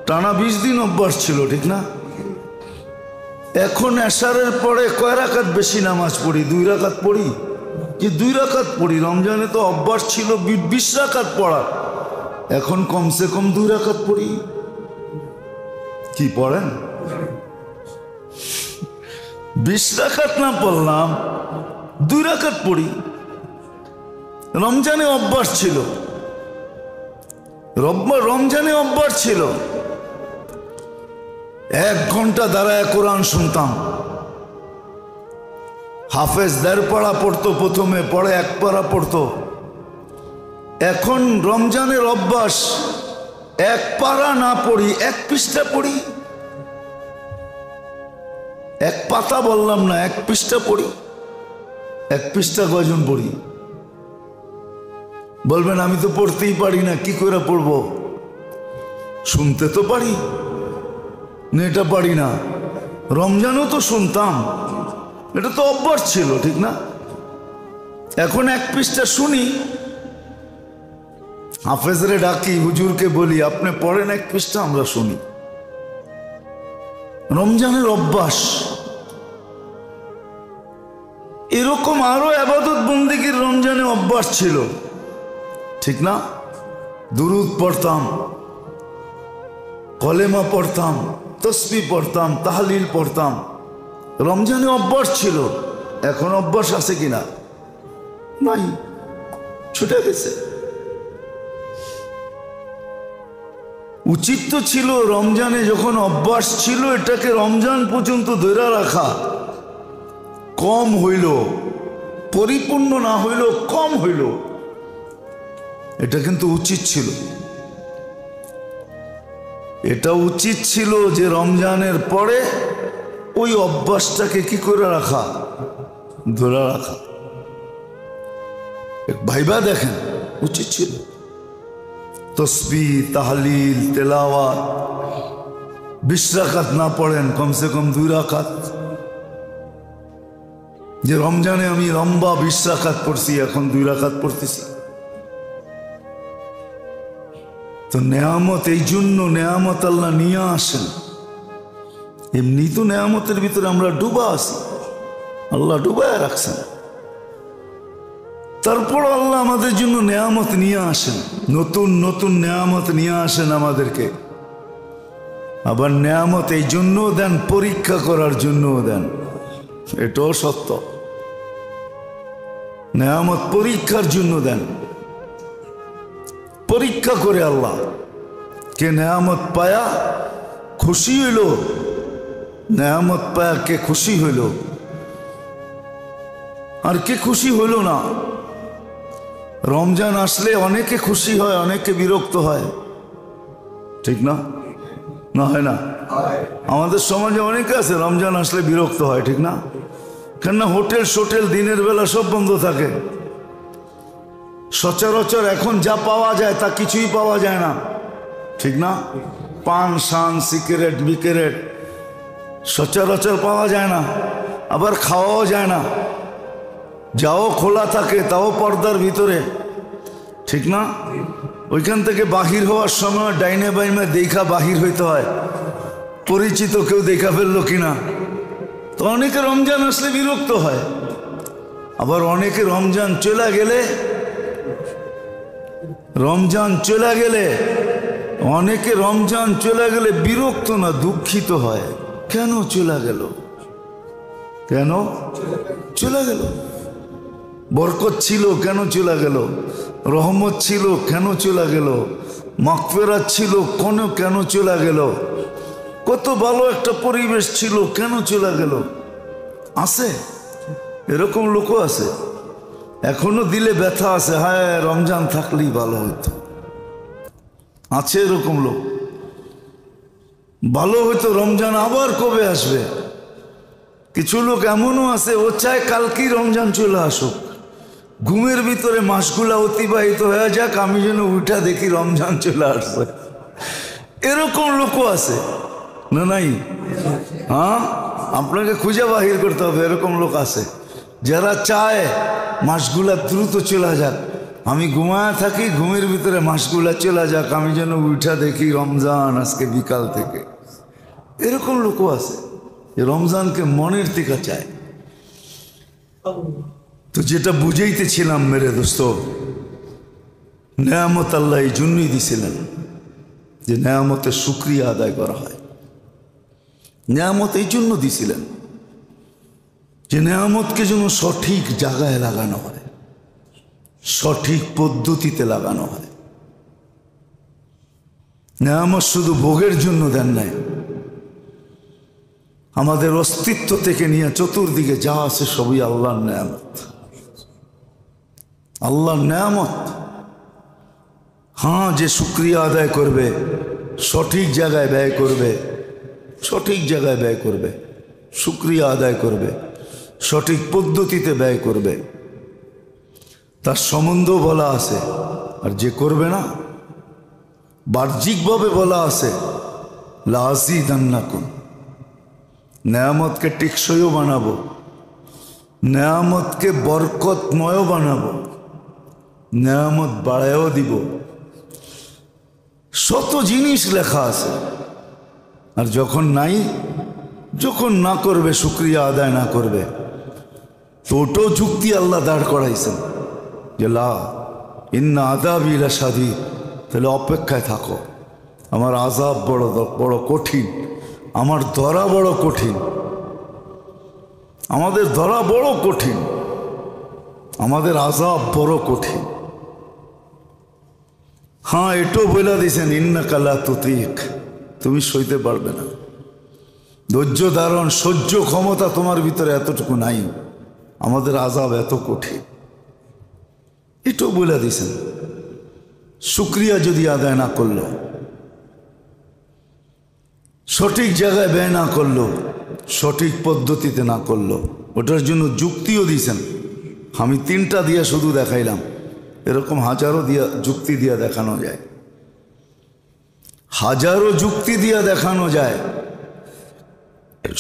টানা 20 দিন অভ্যাস ছিল, ঠিক না? এখন এশারের পরে কয় রাকাত বেশি নামাজ পড়ি? 2 রাকাত পড়ি, যে 2 রাকাত পড়ি। রমজানে তো অভ্যাস ছিল 20 রাকাত পড়ার, এখন কমসে কম 2 রাকাত পড়ি। কি পড়েন? 20 রাকাত না পড়লাম, 2 রাকাত পড়ি। রমজানে অভ্যাস ছিল, রমজানে অভ্যাস ছিল 1 ঘন্টা দাঁড়ায় কোরআন শুনতাম। হাফেজ 1.5 পারা পড়তো প্রথমে, পরে 1 পারা পড়তো। এখন রমজানের অভ্যাস 1 পারা না পড়ি, 1 পৃষ্ঠা পড়ি। এক পাতা বললাম না, এক পৃষ্ঠা পড়ি। এক পৃষ্ঠা কয়জন পড়ি? বলবেন আমি তো পড়তেই পারি না, কি করে পড়বো? শুনতে তো পারি না, এটা পারি না। রমজানও তো শুনতাম, এটা তো অভ্যাস ছিল, ঠিক না? এখন এক পৃষ্ঠা শুনি, হাফেজরে ডাকি, হুজুরকে বলি আপনি পড়েন এক পৃষ্ঠা, আমরা শুনি। রমজানের অভ্যাস। এরকম আরো ইবাদত বন্দেগীর রমজানে অভ্যাস ছিল, ঠিক না? দুরুদ পড়তাম, কলেমা পড়তাম, তসবিহ পড়তাম, তাহলিল পড়তাম। রমজানে অভ্যাস ছিল। এখন অভ্যাস আছে কিনা? নাই, ছুটে গেছে। উচিত তো ছিল রমজানে যখন অভ্যাস ছিল এটাকে রমজান পর্যন্ত ধরে রাখা। কম হইল, পরিপূর্ণ না হইল, কম হইল, এটা কিন্তু উচিত ছিল। এটা উচিত ছিল যে রমজানের পরে ওই অভ্যাসটাকে কি করে রাখা, ধরে রাখা। ভাইবা দেখেন, উচিত ছিল। তসবিহ, তাহলিল, তেলাওয়াত 20 রাকাত না পড়েন, কমসে কম 2 রাকাত। যে রমজানে আমি লম্বা 20 রাকাত পড়ছি, এখন 2 রাকাত পড়তেছি। তো নেয়ামত, এই জন্য নেয়ামত আল্লাহ নিয়ে আসেন। এমনি তো নেয়ামতের ভিতরে আমরা ডুবা আছি, আল্লাহ ডুবায় রাখছেন। তারপর আল্লাহ আমাদের জন্য নেয়ামত নিয়ে আসেন, নতুন নতুন নেয়ামত নিয়ে আসেন আমাদেরকে। আবার নেয়ামত এই জন্য দেন, পরীক্ষা করার জন্য দেন, এটাও সত্য। নেয়ামত পরীক্ষার জন্য দেন, পরীক্ষা করে আল্লাহ। কে নেয়ামত পায়া খুশি হইল, নেয়ামত পায়া কে খুশি হইল, আর কে খুশি হইল না। রমজান আসলে অনেকে খুশি হয়, অনেকে বিরক্ত হয়, ঠিক না? না হয় না? আমাদের সমাজে অনেকে আছে রমজান আসলে বিরক্ত হয়, ঠিক না? কেননা হোটেল সোটেল দিনের বেলা সব বন্ধ থাকে। সচরাচর এখন যা পাওয়া যায় তা কিছুই পাওয়া যায় না, ঠিক না? পান, শান, সিগারেট, বিকেরেট সচরাচর পাওয়া যায় না, আবার খাওয়াও যায় না। যাও খোলা থাকে তাও পর্দার ভিতরে, ঠিক না? ওইখান থেকে বাহির হওয়ার সময় ডাইনে বাইমে দেখা বাহির হইতে হয়, পরিচিত কেউ দেখা ফেললো কিনা। তো অনেকে রমজান আসলে বিরক্ত হয়, আবার অনেকে রমজান চলে গেলে, অনেকে রমজান চলে গেলে বিরক্ত না, দুঃখিত হয়। কেন চলে গেল, কেন চলে গেল? বরকত ছিল, কেন চলে গেল? রহমত ছিল, কেন চলে গেল? মাগফিরাত ছিল, কেন চলে গেল? কত ভালো একটা পরিবেশ ছিল, কেন চলে গেল? আছে এরকম লোকও আছে, এখনো দিলে ব্যথা আছে, হায় রমজান থাকলেই ভালো হতো। আছে এরকম লোক, ভালো হইতো রমজান আবার কবে আসবে। কিছু লোক এমনও আছে ও চায় কালকেই রমজান চলে আসুক, ঘুমের ভিতরে মাসগুলা অতিবাহিত হয়ে যাক, আমি যেন উঠা দেখি রমজান চলে আসছে। এরকম লোকও আছে না? নাই? হ্যাঁ, আপনাকে খুঁজে বাহির করতে হবে। এরকম লোক আছে যারা চায় মাসগুলা দ্রুত চলে যাক, আমি ঘুমায় থাকি, ঘুমের ভিতরে মাসগুলা চলে যাক, আমি যেন উঠা দেখি রমজান আজকে বিকাল থেকে। এরকম লোকও আছে যে রমজানকে মনের থেকে চায়। তো যেটা বুঝাইতেছিলাম মেরে দোস্ত, নেয়ামত আল্লাহ এই জন্যই দিছিলেন যে নেয়ামতের শুকরিয়া আদায় করা হয়। নেয়ামত এই জন্য দিছিলেন যে নেয়ামতকে যেন সঠিক জায়গায় লাগানো হয়, সঠিক পদ্ধতিতে লাগানো হয়। নেয়ামত শুধু ভোগের জন্য দেন নাই, আমাদের অস্তিত্ব থেকে নিয়ে চতুর্দিকে যা আছে সবই আল্লাহর নেয়ামত, আল্লাহর নেয়ামত। হ্যাঁ, যে শুকরিয়া আদায় করবে, সঠিক জায়গায় ব্যয় করবে, সঠিক জায়গায় ব্যয় করবে, শুকরিয়া আদায় করবে, সঠিক পদ্ধতিতে ব্যয় করবে, তার সম্বন্ধ বলা আছে। আর যে করবে না, বাহ্যিকভাবে বলা আছে লাযিদান্নাকুম, নেয়ামতকে টেকসইও বানাবো, নেয়ামতকে বরকতময় বানাবো, নেয়ামত বাড়ায়ও দিব। শত জিনিস লেখা আছে। আর যখন নাই, যখন না করবে, শুকরিয়া আদায় না করবে, তো ওটাও যুক্তি আল্লাহ দাঁড় করাইছেন যে লা ইন্না আযাবি লাশাদীদ, তাহলে অপেক্ষায় থাকো, আমার আযাব বড় কঠিন, আমার ধরা বড় কঠিন, আমাদের ধরা বড় কঠিন, আমাদের আযাব বড় কঠিন। হ্যাঁ, এটাও বলে দিয়েছেন ইন্নাকা লা তুতীক, তুমি সইতে পারবে না, ধৈর্য ধারণ সহ্য ক্ষমতা তোমার ভিতরে এতটুকু নাই, আমাদের আযাব এত কঠিন, এটাও বলে দিয়েছেন। শুকরিয়া যদি আদায় না করলো, সঠিক জায়গায় ব্যয় না করলো, সঠিক পদ্ধতিতে না করলো, ওটার জন্য যুক্তিও দিয়েছেন। আমি 3টা দিয়ে শুধু দেখাইলাম, এরকম হাজারো দিয়া যুক্তি দিয়া দেখানো যায়, হাজারো যুক্তি দিয়া দেখানো যায়।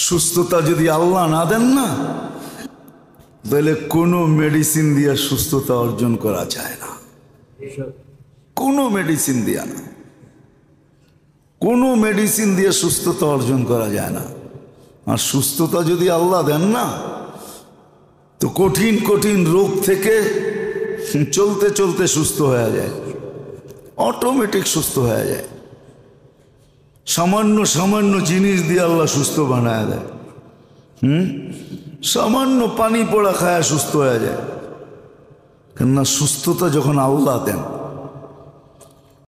সুস্থতা যদি আল্লাহ না দেন না, তাহলে কোনো মেডিসিন দিয়া সুস্থতা অর্জন করা যায় না, কোনো মেডিসিন দিয়া না, কোনো মেডিসিন দিয়ে সুস্থতা অর্জন করা যায় না। আর সুস্থতা যদি আল্লাহ দেন না, তো কঠিন কঠিন রোগ থেকে চলতে চলতে সুস্থ হয়ে যায়, অটোমেটিক সুস্থ হয়ে যায়। সামান্য সামান্য জিনিস দিয়ে আল্লাহ সুস্থ বানায় দেয়। সামান্য পানি পড়া খায় সুস্থ হয়ে যায়। কেননা সুস্থতা যখন আল্লাহ দেন,